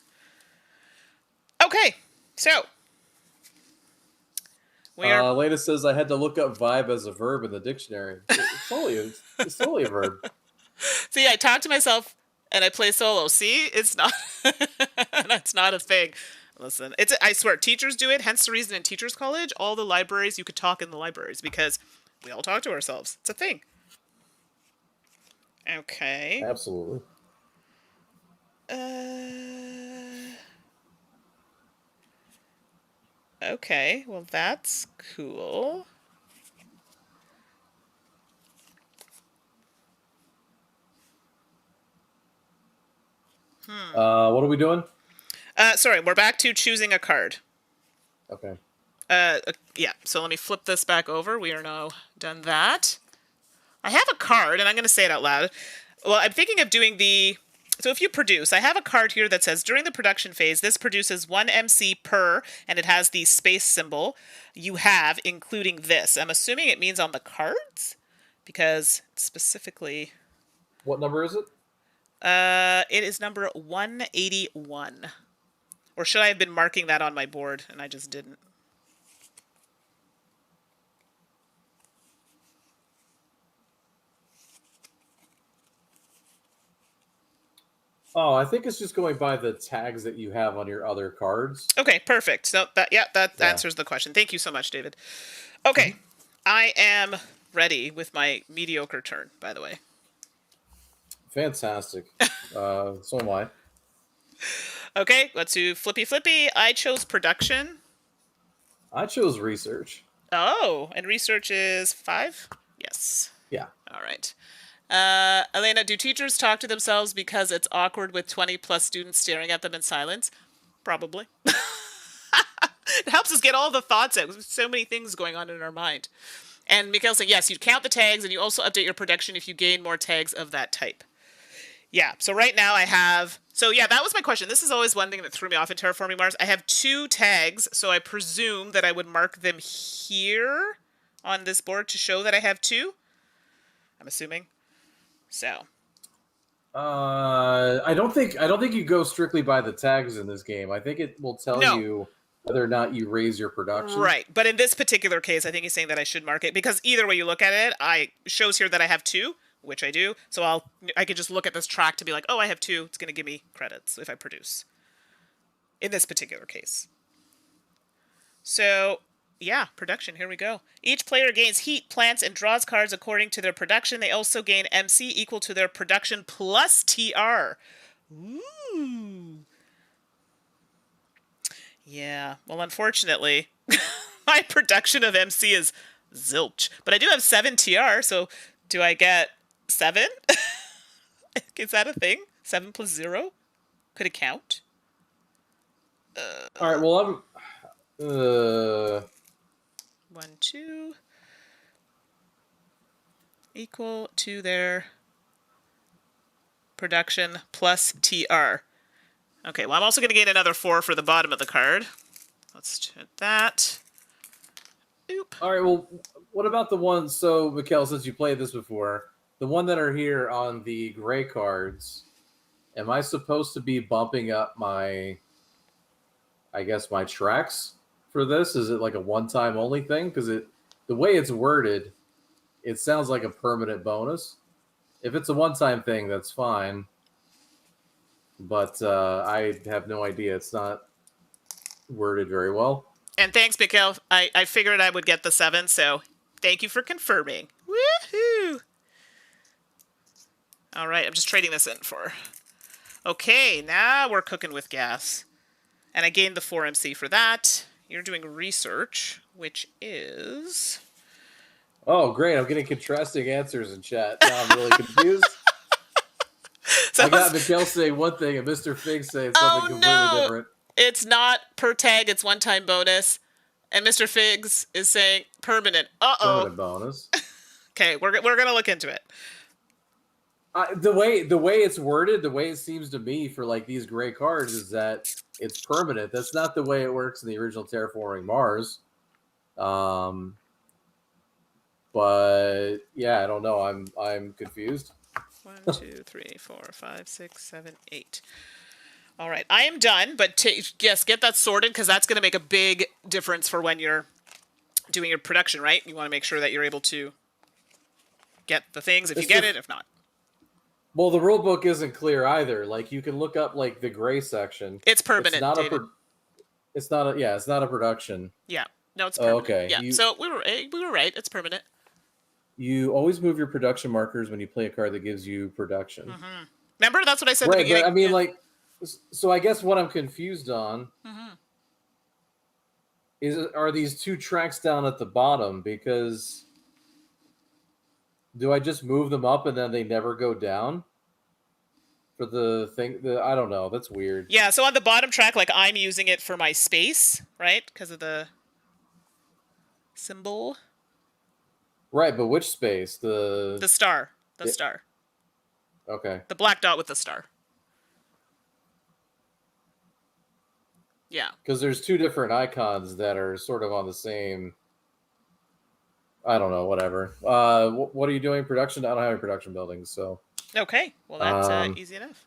Okay, so. Lena says, I had to look up vibe as a verb in the dictionary. It's totally a verb. See, I talk to myself and I play solo. See, it's not, that's not a thing. Listen, I swear, teachers do it. Hence the reason in Teachers College, all the libraries, you could talk in the libraries because we all talk to ourselves. It's a thing. Okay. Absolutely. Okay, well, that's cool. What are we doing? Sorry, we're back to choosing a card. Okay. Yeah, so let me flip this back over. We are now done that. I have a card, and I'm going to say it out loud. Well, I'm thinking of doing the... So if you produce, I have a card here that says, during the production phase, this produces 1 MC per, and it has the space symbol you have, including this. I'm assuming it means on the cards, because specifically... What number is it? It is number 181. Or should I have been marking that on my board, and I just didn't? Oh, I think it's just going by the tags that you have on your other cards. Okay, perfect. So that Yeah. answers the question. Thank you so much, David. Okay, I am ready with my mediocre turn, by the way. Fantastic. So am I. Okay, let's do flippy flippy. I chose production. I chose research. Oh, and research is 5? Yes. Yeah. All right. Elena, do teachers talk to themselves because it's awkward with 20 plus students staring at them in silence? Probably. It helps us get all the thoughts out. There's so many things going on in our mind. And Mikhail saying, yes, you count the tags and you also update your production if you gain more tags of that type. Yeah, so right now I have... So yeah, that was my question. This is always one thing that threw me off in Terraforming Mars. I have 2 tags, so I presume that I would mark them here on this board to show that I have 2. I'm assuming. So. I don't think you go strictly by the tags in this game. I think it will tell you whether or not you raise your production. Right, but in this particular case, I think he's saying that I should mark it because either way you look at it, it shows here that I have 2, which I do. So I can just look at this track to be like, oh, I have 2. It's going to give me credits if I produce. In this particular case. So yeah, production. Here we go. Each player gains heat, plants, and draws cards according to their production. They also gain MC equal to their production plus TR. Ooh. Yeah. Well, unfortunately, my production of MC is zilch. But I do have 7 TR, so do I get 7? Is that a thing? 7 plus 0? Could it count? All right. Well, I'm... 1, 2 equal to their production plus TR. Okay, well, I'm also going to gain another 4 for the bottom of the card. Let's do that. Oop. All right, well, what about the ones, so, Mikhail, since you played this before, the one that are here on the gray cards, am I supposed to be bumping up my tracks for this? Is it like a one-time only thing? Because the way it's worded, it sounds like a permanent bonus. If it's a one-time thing, that's fine. But I have no idea. It's not worded very well. And thanks, Mikhail. I figured I would get the 7, so thank you for confirming. Woohoo! All right, I'm just trading this in for... Okay, now we're cooking with gas. And I gained the 4 MC for that. You're doing research, which is... Oh, great. I'm getting contrasting answers in chat. Now I'm really confused. So I got Mikhail saying one thing and Mr. Fig saying something completely different. It's not per tag, it's one-time bonus. And Mr. Figs is saying permanent. Uh-oh. Permanent bonus. Okay, we're going to look into it. The way it's worded, the way it seems to me for like these gray cards is that it's permanent. That's not the way it works in the original Terraforming Mars. But yeah, I don't know. I'm confused. 1, 2, 3, 4, 5, 6, 7, 8. All right, I am done. But yes, get that sorted because that's going to make a big difference for when you're doing your production, right? You want to make sure that you're able to get the things if you get it, if not. Well, the rule book isn't clear either. Like you can look up like the gray section. It's permanent. It's not David. It's not a production. Yeah. No, it's permanent. Okay. Yeah. So we were right. It's permanent. You always move your production markers when you play a card that gives you production. Mm-hmm. Remember, that's what I said. Right, at the beginning. But I mean, like, so I guess what I'm confused on are these 2 tracks down at the bottom, because do I just move them up and then they never go down for the thing? I don't know. That's weird. Yeah. So on the bottom track, like I'm using it for my space, right? Because of the symbol. Right, but which space? The star. The star. Okay. The black dot with the star. Yeah. Because there's 2 different icons that are sort of on the same... I don't know, whatever. What are you doing? Production? I don't have any production buildings, so... Okay. Well, that's easy enough.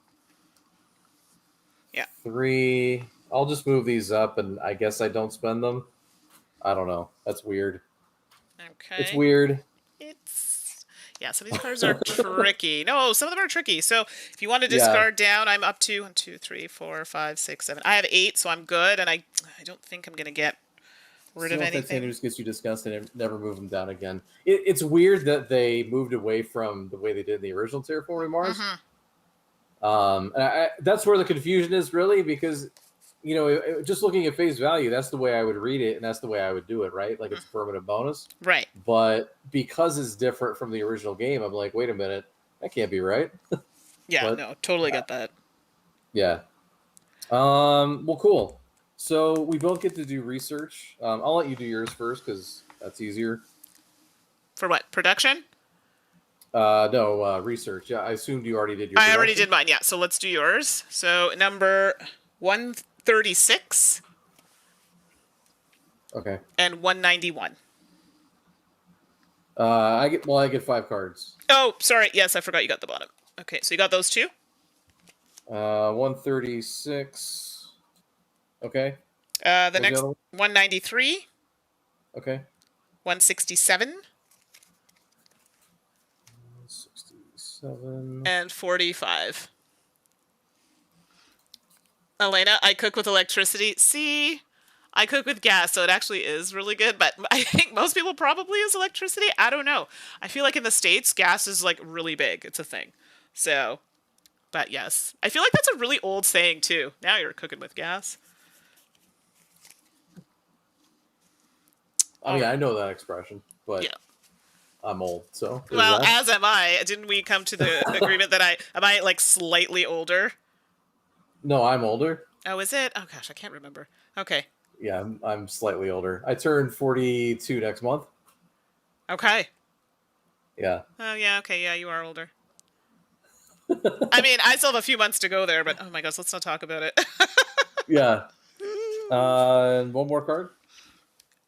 Yeah. 3... I'll just move these up, and I guess I don't spend them. I don't know. That's weird. Okay. It's weird. Yeah, some of these cards are tricky. No, some of them are tricky. So if you want to Yeah. discard down, I'm up to 1, 2, 3, 4, 5, 6, 7. I have 8, so I'm good, and I don't think I'm gonna get rid of Steel anything. Titanium just gets you disgusted and never move them down again. It's weird that they moved away from the way they did in the original Terraforming Mars. That's where the confusion is, really, because just looking at face value, that's the way I would read it, and that's the way I would do it, right? Like it's a permanent bonus, Right? But because it's different from the original game, I'm like, wait a minute, that can't be right. Yeah, But, no, totally get that. Yeah. Well, cool. So we both get to do research. I'll let you do yours first because that's easier. For what? Production? No, research. Yeah, I assumed you already did your. I already did mine. Yeah, so let's do yours. So number 136. Okay. And 191. I get 5 cards. Oh, sorry. Yes, I forgot you got the bottom. Okay, so you got those 2. 136. Okay. The next 193. Okay. 167. 167. And 45. Elena, I cook with electricity. See, I cook with gas, so it actually is really good. But I think most people probably use electricity. I don't know. I feel like in the States, gas is like really big. It's a thing. So, but yes. I feel like that's a really old saying too. Now you're cooking with gas. I mean, I know that expression, but yeah. I'm old, so. Well, as am I. Didn't we come to the agreement that am I like slightly older? No, I'm older. Oh, is it? Oh gosh, I can't remember. Okay. Yeah, I'm slightly older. I turned 42 next month. Okay. Yeah. Oh yeah. Okay. Yeah, you are older. I mean, I still have a few months to go there, but oh my gosh, let's not talk about it. Yeah. And one more card.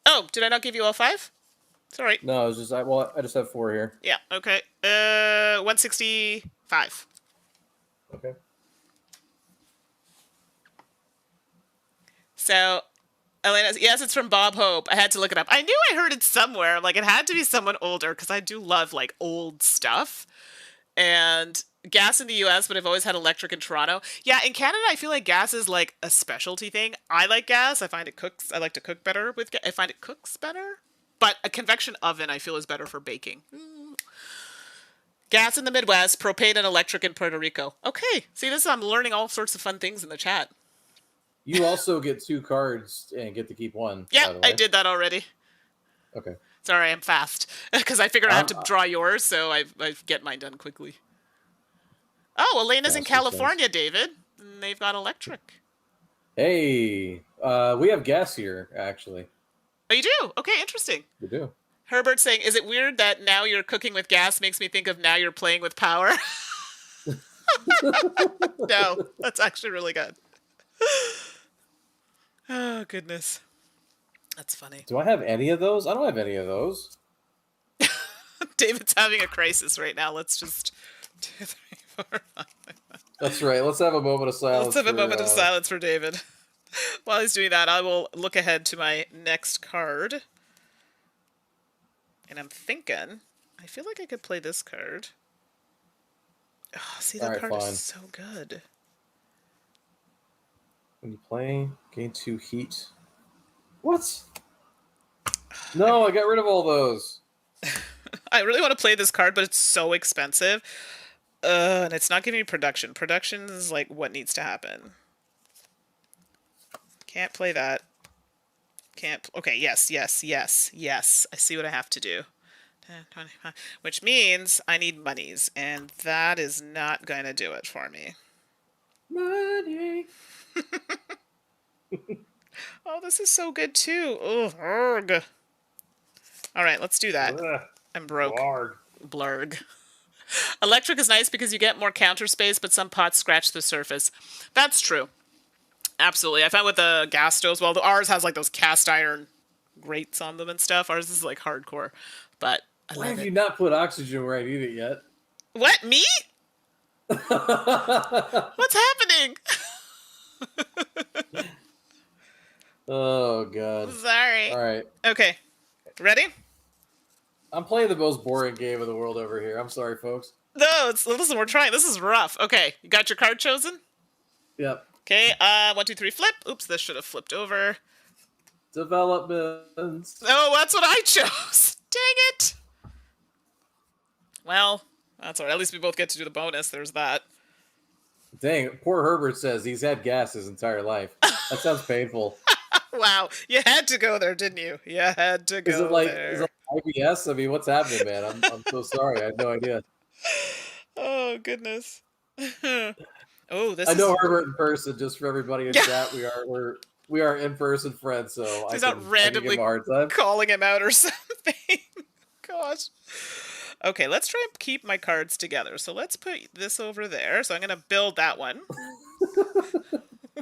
Oh, did I not give you all 5? Sorry. No, it was just I just have 4 here. Yeah. Okay. 165. Okay. So, Elena, yes, it's from Bob Hope. I had to look it up. I knew I heard it somewhere. Like, it had to be someone older because I do love, like, old stuff. And gas in the U.S., but I've always had electric in Toronto. Yeah, in Canada, I feel like gas is, like, a specialty thing. I like gas. I find it cooks. I like to cook better with gas. I find it cooks better. But a convection oven, I feel, is better for baking. Gas in the Midwest, propane and electric in Puerto Rico. Okay. See, I'm learning all sorts of fun things in the chat. You also get 2 cards and get to keep 1. Yeah, I did that already. Okay. Sorry, I'm fast. Because I figured I have to draw yours, so I get mine done quickly. Oh, Elena's in California, David. And they've got electric. Hey, we have gas here, actually. Oh, you do? Okay, interesting. We do. Herbert's saying, is it weird that now you're cooking with gas makes me think of now you're playing with power? No, that's actually really good. Oh, goodness. That's funny. Do I have any of those? I don't have any of those. David's having a crisis right now. Let's just 2, 3, 4, 5. That's right. Let's have a moment of silence. Let's have a moment of silence for David. While he's doing that, I will look ahead to my next card. And I'm thinking, I feel like I could play this card. Oh, see, that card is so good. When you play, gain 2 heat. What? No, I got rid of all those. I really want to play this card, but it's so expensive. And it's not giving me production. Production is like what needs to happen. Can't play that. Can't. Okay, yes. I see what I have to do. 10, 25, which means I need monies, and that is not going to do it for me. Money. Oh, this is so good too. Ugh. All right, let's do that. I'm broke. Blurg. Electric is nice because you get more counter space, but some pots scratch the surface. That's true. Absolutely. I found with the gas stoves, well, ours has like those cast iron grates on them and stuff. Ours is like hardcore, but why have you not put oxygen where I need it yet? What, me? What's happening? Oh, God. Sorry. All right. Okay. Ready? I'm playing the most boring game in the world over here. I'm sorry, folks. No, listen, we're trying. This is rough. Okay, you got your card chosen? Yep. Okay, 1, 2, 3, flip. Oops, this should have flipped over. Developments. Oh, that's what I chose. Dang it. Well, that's all right. At least we both get to do the bonus. There's that. Dang, poor Herbert says he's had gas his entire life. That sounds painful. Wow, you had to go there, didn't you? You had to go there. Is it like IBS? I mean, what's happening, man? I'm so sorry. I had no idea. Oh, goodness. Oh, this I know is... Herbert in person. Just for everybody in chat, we are in person friends. So He's I not can randomly give him a hard time. calling him out or something. Gosh. Okay, let's try and keep my cards together. So let's put this over there. So I'm going to build that one.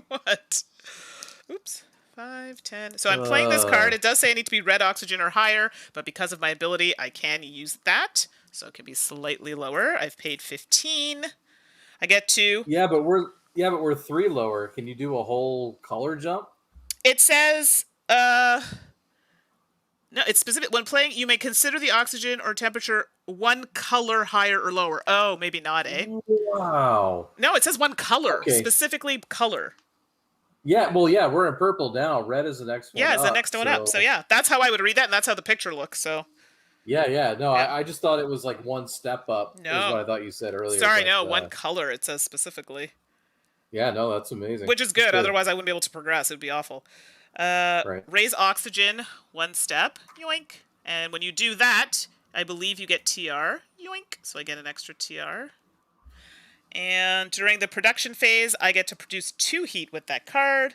What? Oops. 5, 10. So I'm playing this card. It does say I need to be red oxygen or higher, but because of my ability, I can use that. So it can be slightly lower. I've paid 15. I get to... Yeah, but we're 3 lower. Can you do a whole color jump? It says... No, it's specific. When playing, you may consider the oxygen or temperature 1 color higher or lower. Oh, maybe not, eh? Wow. No, it says 1 color. Okay. Specifically color. Yeah, well, yeah, we're in purple now. Red is the next one up. Yeah, it's the next one up. So, yeah, that's how I would read that, and that's how the picture looks, so... Yeah. No, yeah. I just thought it was like 1 step up. No. Is what I thought you said earlier. Sorry, but, no, 1 color, it says specifically. Yeah, no, that's amazing. Which is good. Otherwise, I wouldn't be able to progress. It would be awful. Right. Raise oxygen 1 step. Yoink. And when you do that, I believe you get TR. Yoink. So I get an extra TR. And during the production phase, I get to produce 2 heat with that card.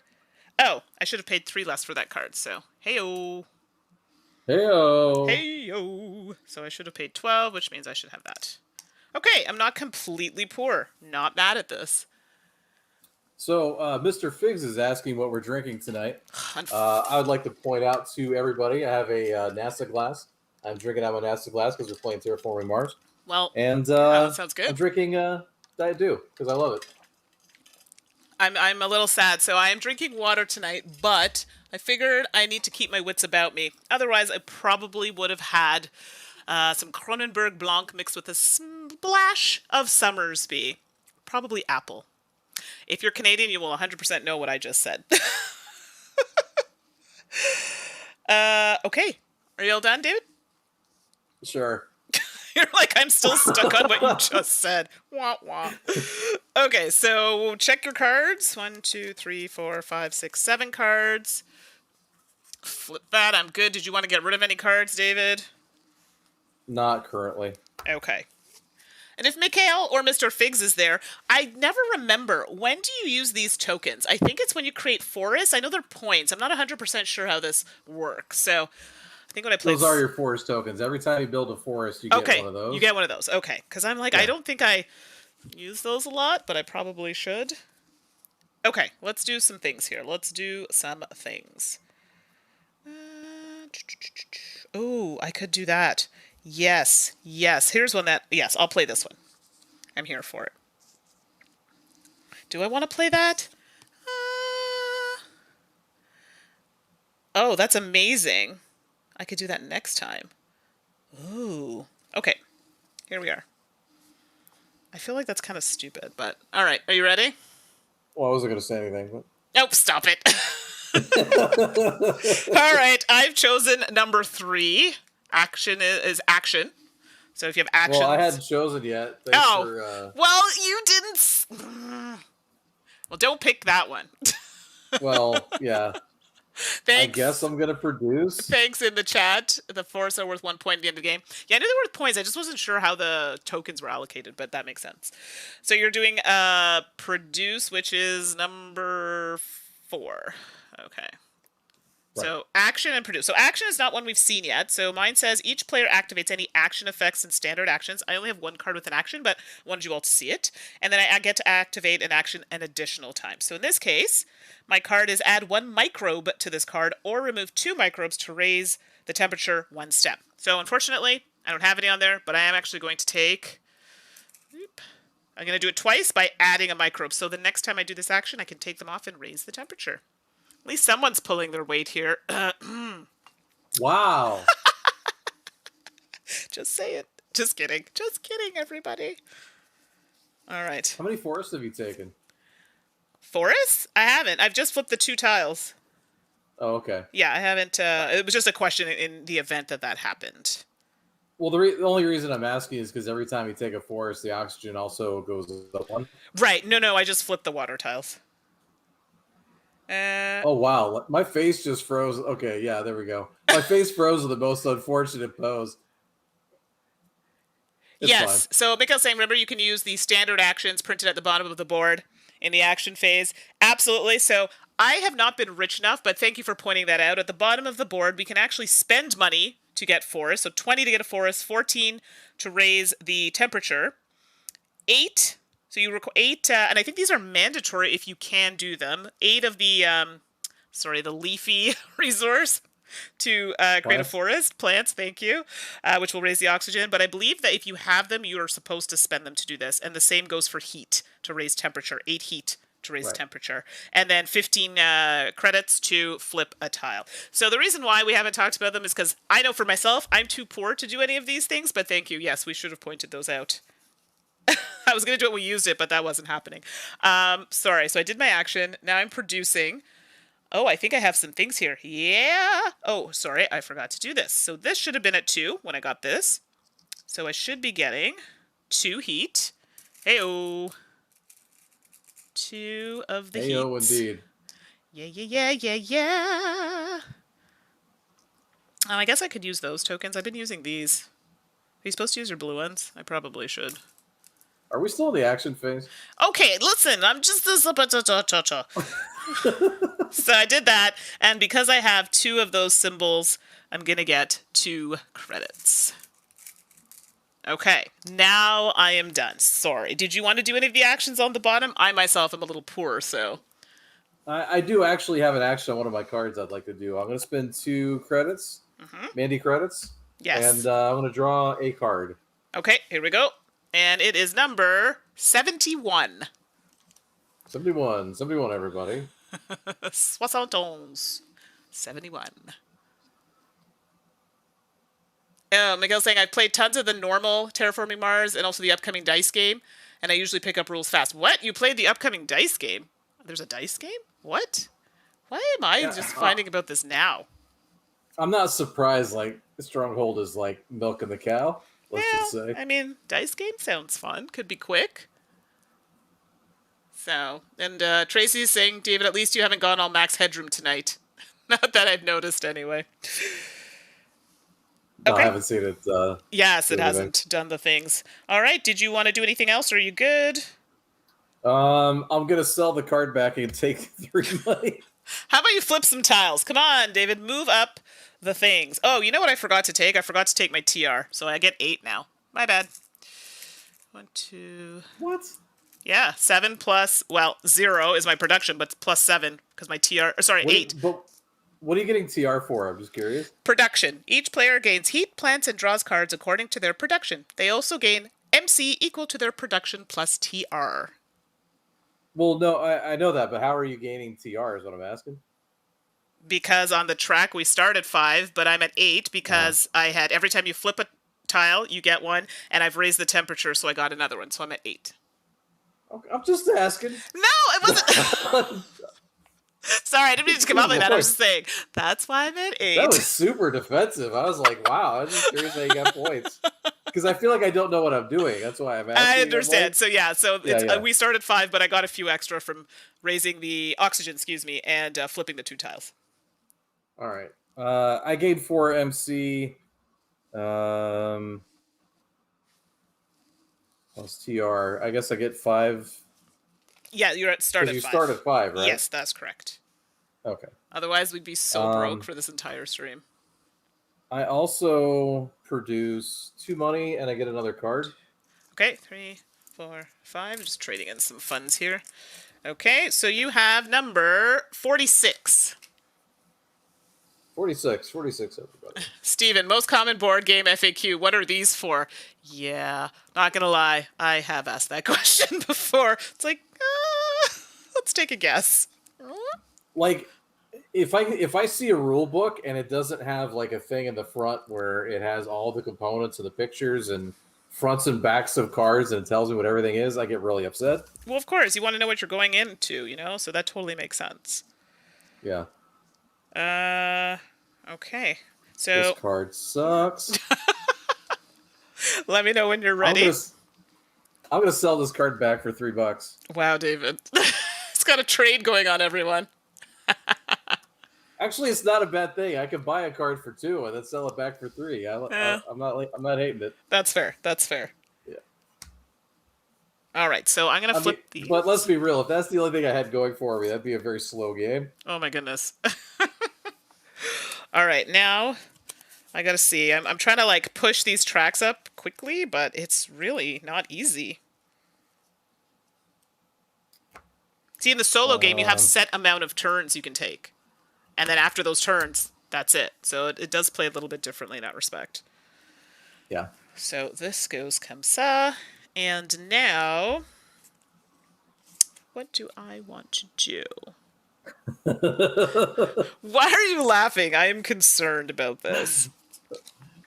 Oh, I should have paid 3 less for that card. So, hey-o. Hey-o. Hey-o. So I should have paid 12, which means I should have that. Okay, I'm not completely poor. Not mad at this. So, Mr. Figs is asking what we're drinking tonight. I would like to point out to everybody, I have a NASA glass. I'm drinking out of a NASA glass because we're playing Terraforming Mars. Well, and that sounds good. I'm drinking Diet Dew because I love it. I'm a little sad, so I am drinking water tonight, but I figured I need to keep my wits about me. Otherwise, I probably would have had some Kronenberg Blanc mixed with a splash of Summersby. Probably apple. If you're Canadian, you will 100% know what I just said. Okay. Are you all done, David? Sure. You're like, I'm still stuck on what you just said. Wah, wah. Okay, so check your cards. 1, 2, 3, 4, 5, 6, 7 cards. Flip that. I'm good. Did you want to get rid of any cards, David? Not currently. Okay. And if Mikhail or Mr. Figs is there, I never remember, when do you use these tokens? I think it's when you create forests. I know they're points. I'm not 100% sure how this works. So I think when I play... Those are your forest tokens. Every time you build a forest, you get one of those. You get one of those. Okay. Because I'm like, I don't think I use those a lot, but I probably should. Okay. Let's do some things here. Oh, I could do that. Yes. Here's one that... Yes, I'll play this one. I'm here for it. Do I want to play that? Oh, that's amazing. I could do that next time. Ooh. Okay. Here we are. I feel like that's kind of stupid, but... All right. Are you ready? Well, I wasn't going to say anything, but... Nope, stop it. All right. I've chosen number 3. Action is action. So if you have actions... Well, I hadn't chosen yet. Thanks for, well, you didn't... Well, don't pick that one. Well, yeah. Thanks. I guess I'm going to produce. Thanks in the chat. The forests are worth 1 point at the end of the game. Yeah, I knew they were worth points. I just wasn't sure how the tokens were allocated, but that makes sense. So you're doing produce, which is number 4. Okay. Right. So action and produce. So action is not one we've seen yet. So mine says each player activates any action effects and standard actions. I only have 1 card with an action, but I wanted you all to see it. And then I get to activate an action an additional time. So in this case, my card is add 1 microbe to this card or remove 2 microbes to raise the temperature 1 step. So unfortunately, I don't have any on there, but I am actually going to take... I'm going to do it twice by adding a microbe. So the next time I do this action, I can take them off and raise the temperature. At least someone's pulling their weight here. Wow. Just say it. Just kidding. Just kidding, everybody. All right. How many forests have you taken? Forests? I haven't. I've just flipped the 2 tiles. Oh, okay. Yeah, I haven't. It was just a question in the event that happened. Well, the only reason I'm asking is because every time you take a forest, the oxygen also goes up 1. Right. No, I just flipped the water tiles. Oh, wow. My face just froze. Okay, yeah, there we go. My face froze with the most unfortunate pose. It's yes. fine. So Mikhail's saying, remember, you can use the standard actions printed at the bottom of the board in the action phase. Absolutely. So I have not been rich enough, but thank you for pointing that out. At the bottom of the board, we can actually spend money to get forests. So 20 to get a forest, 14 to raise the temperature, 8. So you require 8, and I think these are mandatory if you can do them. 8 of the, the leafy resource to create a forest. Plants, thank you, which will raise the oxygen. But I believe that if you have them, you are supposed to spend them to do this. And the same goes for heat to raise temperature. 8 heat to raise temperature. And then 15 credits to flip a tile. So the reason why we haven't talked about them is because I know for myself, I'm too poor to do any of these things. But thank you. Yes, we should have pointed those out. I was going to do it when we used it, but that wasn't happening. Sorry. So I did my action. Now I'm producing. Oh, I think I have some things here. Yeah. Oh, sorry. I forgot to do this. So this should have been at 2 when I got this. So I should be getting 2 heat. Hey-oh. 2 of the heat. Hey-oh, indeed. Yeah. I guess I could use those tokens. I've been using these. Are you supposed to use your blue ones? I probably should. Are we still in the action phase? Okay, listen, I'm just this. So I did that, and because I have 2 of those symbols, I'm gonna get 2 credits. Okay, now I am done. Sorry. Did you want to do any of the actions on the bottom? I myself am a little poor, so. I do actually have an action on one of my cards I'd like to do. I'm going to spend 2 credits, Mandi credits. Yes. And I'm going to draw a card. Okay, here we go. And it is number 71. 71, everybody. 71. 71. Miguel's saying, I've played tons of the normal Terraforming Mars and also the upcoming dice game, and I usually pick up rules fast. What? You played the upcoming dice game? There's a dice game? What? Why am I just finding about this now? I'm not surprised, like, Stronghold is like milking the cow, let's just say. I mean, dice game sounds fun. Could be quick. So, and Tracy's saying, David, at least you haven't gone all max headroom tonight. Not that I've noticed anyway. No, I haven't seen it. Yes, it hasn't done the things. All right. Did you want to do anything else? Or are you good? I'm gonna sell the card back and take 3 money. How about you flip some tiles? Come on, David. Move up the things. Oh, you know what I forgot to take? I forgot to take my TR, so I get 8 now. My bad. 1, 2. What? Yeah, 7 plus 0 is my production, but plus 7 because my TR. Sorry, 8. But what are you getting TR for? I'm just curious. Production. Each player gains heat, plants, and draws cards according to their production. They also gain MC equal to their production plus TR. Well, no, I know that, but how are you gaining TR is what I'm asking. Because on the track we start at 5, but I'm at 8 because I had every time you flip a tile, you get 1, and I've raised the temperature, so I got another one, so I'm at 8. Okay, I'm just asking. No, it wasn't. Sorry, I didn't mean to come out like that. I was just saying, that's why I'm at 8. That was super defensive. I was like, wow, I was just curious how you got points. Because I feel like I don't know what I'm doing. That's why I'm asking. I understand. Like, we started 5, but I got a few extra from raising the oxygen, and flipping the 2 tiles. All right. I gained 4 MC. Plus TR. I guess I get 5. Yeah, you're at start at 5. You start at 5, right? Yes, that's correct. Okay. Otherwise, we'd be so broke for this entire stream. I also produce 2 money, and I get another card. Okay, 3, 4, 5. Just trading in some funds here. Okay, so you have number 46. 46, everybody. Steven, most common board game FAQ. What are these for? Yeah, not gonna lie, I have asked that question before. It's like, let's take a guess. Like, if I see a rule book and it doesn't have like a thing in the front where it has all the components of the pictures and fronts and backs of cards and it tells me what everything is, I get really upset. Well, of course, you want to know what you're going into, so that totally makes sense. Yeah. Okay. This So card sucks. let me know when you're ready. I'm gonna sell this card back for $3. Wow, David. It's got a trade going on, everyone. Actually, it's not a bad thing. I can buy a card for $2 and then sell it back for $3. I'm not hating it. That's fair. That's fair. Yeah. All right, so I'm gonna flip these. But let's be real. If that's the only thing I had going for me, that'd be a very slow game. Oh my goodness. All right, now I gotta see. I'm trying to like push these tracks up quickly, but it's really not easy. See, in the solo game, you have set amount of turns you can take. And then after those turns, that's it. So it does play a little bit differently in that respect. Yeah. So this goes comme ça. And now, what do I want to do? Why are you laughing? I am concerned about this.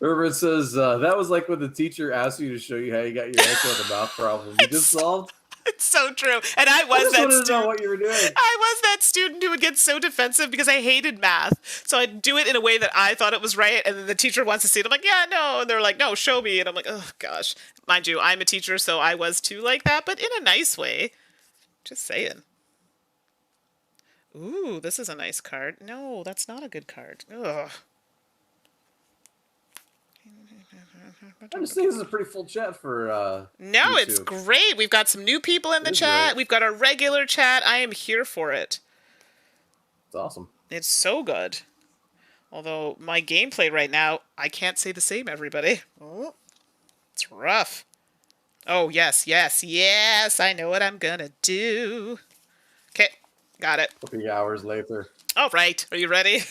Herbert says, that was like when the teacher asked you to show you how you got your answer on the mouth problem. You just solved? It's so true. And I was that student. To know what you were doing. I was that student who would get so defensive because I hated math. So I'd do it in a way that I thought it was right. And then the teacher wants to see it. I'm like, yeah, no. And they're like, no, show me. And I'm like, oh, gosh. Mind you, I'm a teacher, so I was too like that, but in a nice way. Just saying. Ooh, this is a nice card. No, that's not a good card. Ugh. I just think this is a pretty full chat for No, YouTube. It's great. We've got some new people in the chat. Great. We've got our regular chat. I am here for it. It's awesome. It's so good. Although my gameplay right now, I can't say the same, everybody. Oh, it's rough. Oh, yes. I know what I'm gonna do. Okay, got it. 3 hours later. All right. Are you ready?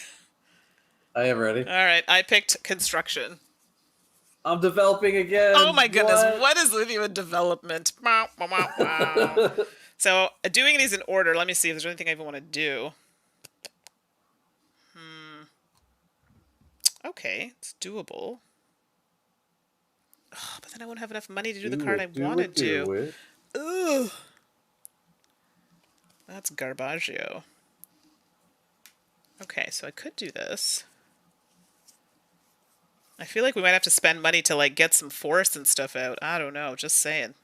I am ready. All right. I picked construction. I'm developing again. Oh my goodness. What is with you in development? So, doing these in order. Let me see if there's anything I even want to do. Okay. It's doable. Oh, but then I won't have enough money to do the card I want to do. Ugh. That's garbaggio. Okay, so I could do this. I feel like we might have to spend money to like get some forests and stuff out. I don't know, just saying.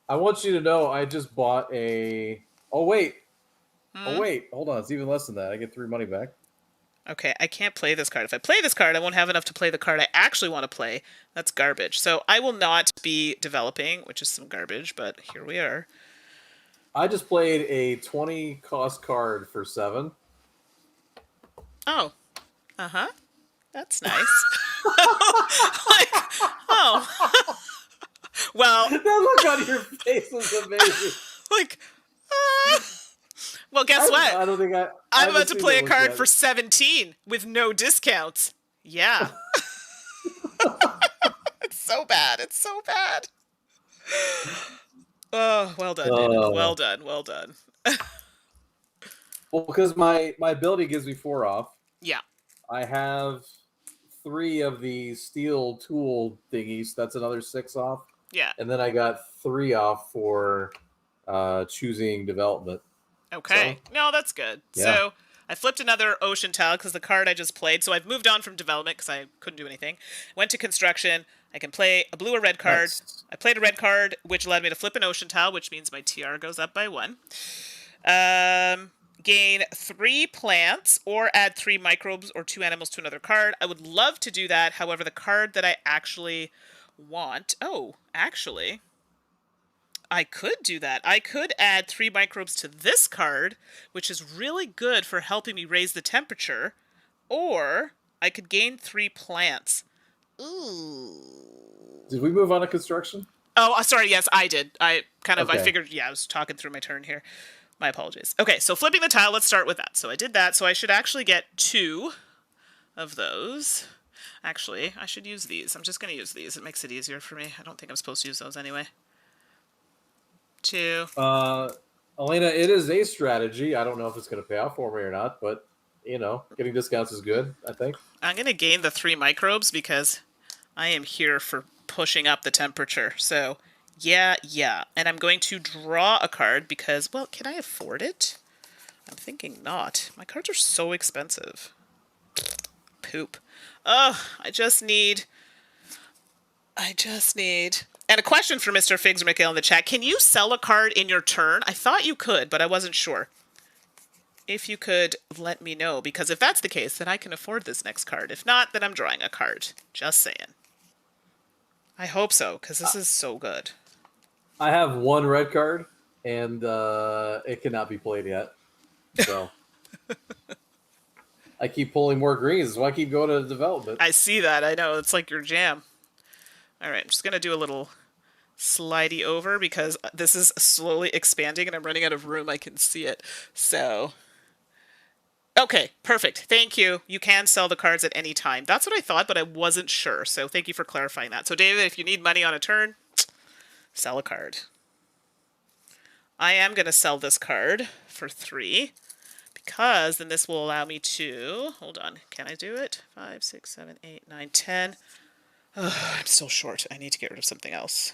I want you to know I just bought a... Oh, wait. Oh, wait. Hold on. It's even less than that. I get 3 money back. Okay, I can't play this card. If I play this card, I won't have enough to play the card I actually want to play. That's garbage. So I will not be developing, which is some garbage, but here we are. I just played a 20 cost card for 7. Oh. Uh-huh. That's nice. Like, oh. Well. That look on your face was amazing. Like, well, guess what? I don't think I'm about to play a card for 17 with no discounts. Yeah. It's so bad. It's so bad. Oh, well done, David. Well done. Well done. Well, because my ability gives me 4 off. Yeah. I have 3 of the steel tool thingies. That's another 6 off. Yeah. And then I got 3 off for choosing development. Okay. So, no, that's good. Yeah. So I flipped another ocean tile because the card I just played. So I've moved on from development because I couldn't do anything. Went to construction. I can play a blue or red card. Nice. I played a red card, which allowed me to flip an ocean tile, which means my TR goes up by 1. Gain 3 plants or add 3 microbes or 2 animals to another card. I would love to do that. However, the card that I actually want... Oh, actually... I could do that. I could add 3 microbes to this card, which is really good for helping me raise the temperature. Or I could gain 3 plants. Ooh. Did we move on to construction? Oh, sorry. Yes, I did. I figured, I was talking through my turn here. My apologies. Okay, so flipping the tile, let's start with that. So I did that. So I should actually get 2 of those. Actually, I should use these. I'm just going to use these. It makes it easier for me. I don't think I'm supposed to use those anyway. 2. Elena, it is a strategy. I don't know if it's going to pay off for me or not, but getting discounts is good, I think. I'm going to gain the 3 microbes because I am here for pushing up the temperature. So, yeah. And I'm going to draw a card because, well, can I afford it? I'm thinking not. My cards are so expensive. Poop. Oh, I just need... And a question for Mr. Figs or Mikhail in the chat. Can you sell a card in your turn? I thought you could, but I wasn't sure. If you could let me know, because if that's the case, then I can afford this next card. If not, then I'm drawing a card. Just saying. I hope so, because this is so good. I have 1 red card, and it cannot be played yet. So I keep pulling more greens, so I keep going to development. I see that. I know. It's like your jam. All right, I'm just going to do a little slidey over because this is slowly expanding and I'm running out of room. I can see it. So, okay, perfect. Thank you. You can sell the cards at any time. That's what I thought, but I wasn't sure. So thank you for clarifying that. So David, if you need money on a turn, sell a card. I am going to sell this card for 3 because then this will allow me to, hold on, can I do it? 5, 6, 7, 8, 9, 10. Oh, I'm still short. I need to get rid of something else.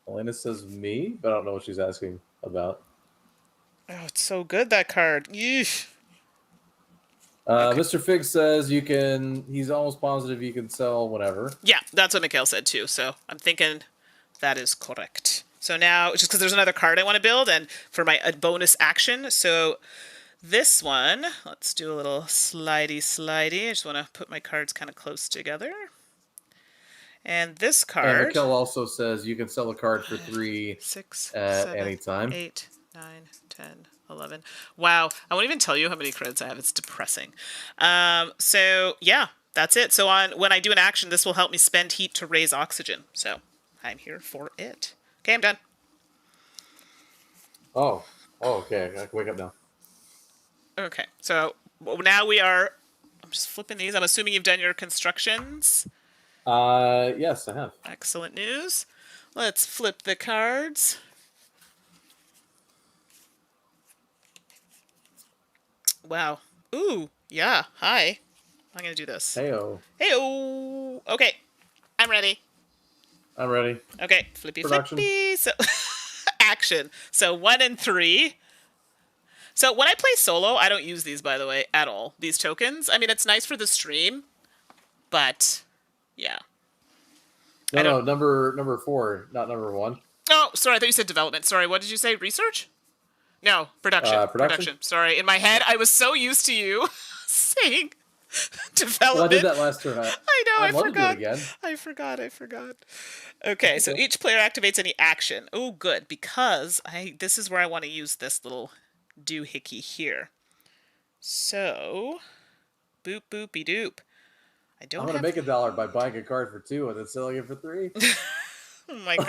Elena says me, but I don't know what she's asking about. Oh, it's so good, that card. Yeesh. Okay. Mr. Fig says he's almost positive you can sell whatever. Yeah, that's what Mikhail said too, so I'm thinking that is correct. So now, just because there's another card I want to build, and for my bonus action, so this one, let's do a little slidey. I just want to put my cards kind of close together. And this card... And Mikhail also says you can sell a card for 3 6, at 7, any time. 8, 9, 10, 11. Wow, I won't even tell you how many credits I have. It's depressing. So, yeah, that's it. So when I do an action, this will help me spend heat to raise oxygen. So I'm here for it. Okay, I'm done. Oh, okay. I can wake up now. Okay, so now we are... I'm just flipping these. I'm assuming you've done your constructions. Yes, I have. Excellent news. Let's flip the cards. Wow. Ooh, yeah. Hi. I'm going to do this. Heyo. Heyo. Okay. I'm ready. I'm ready. Okay. Flippy Production. flippy. So, action. So 1 and 3. So when I play solo, I don't use these, by the way, at all. These tokens. I mean, it's nice for the stream, but yeah. No, number 4, not number 1. Oh, sorry. I thought you said development. Sorry. What did you say? Research? No, production. Production. Sorry. In my head, I was so used to you saying development. Well, I did that last turn. I know. I forgot. To do it again. I forgot. Okay, so each player activates any action. Oh, good, because this is where I want to use this little doohickey here. So, boop boopy doop. I'm gonna make $1 by buying a card for 2 and then selling it for 3. Oh my god.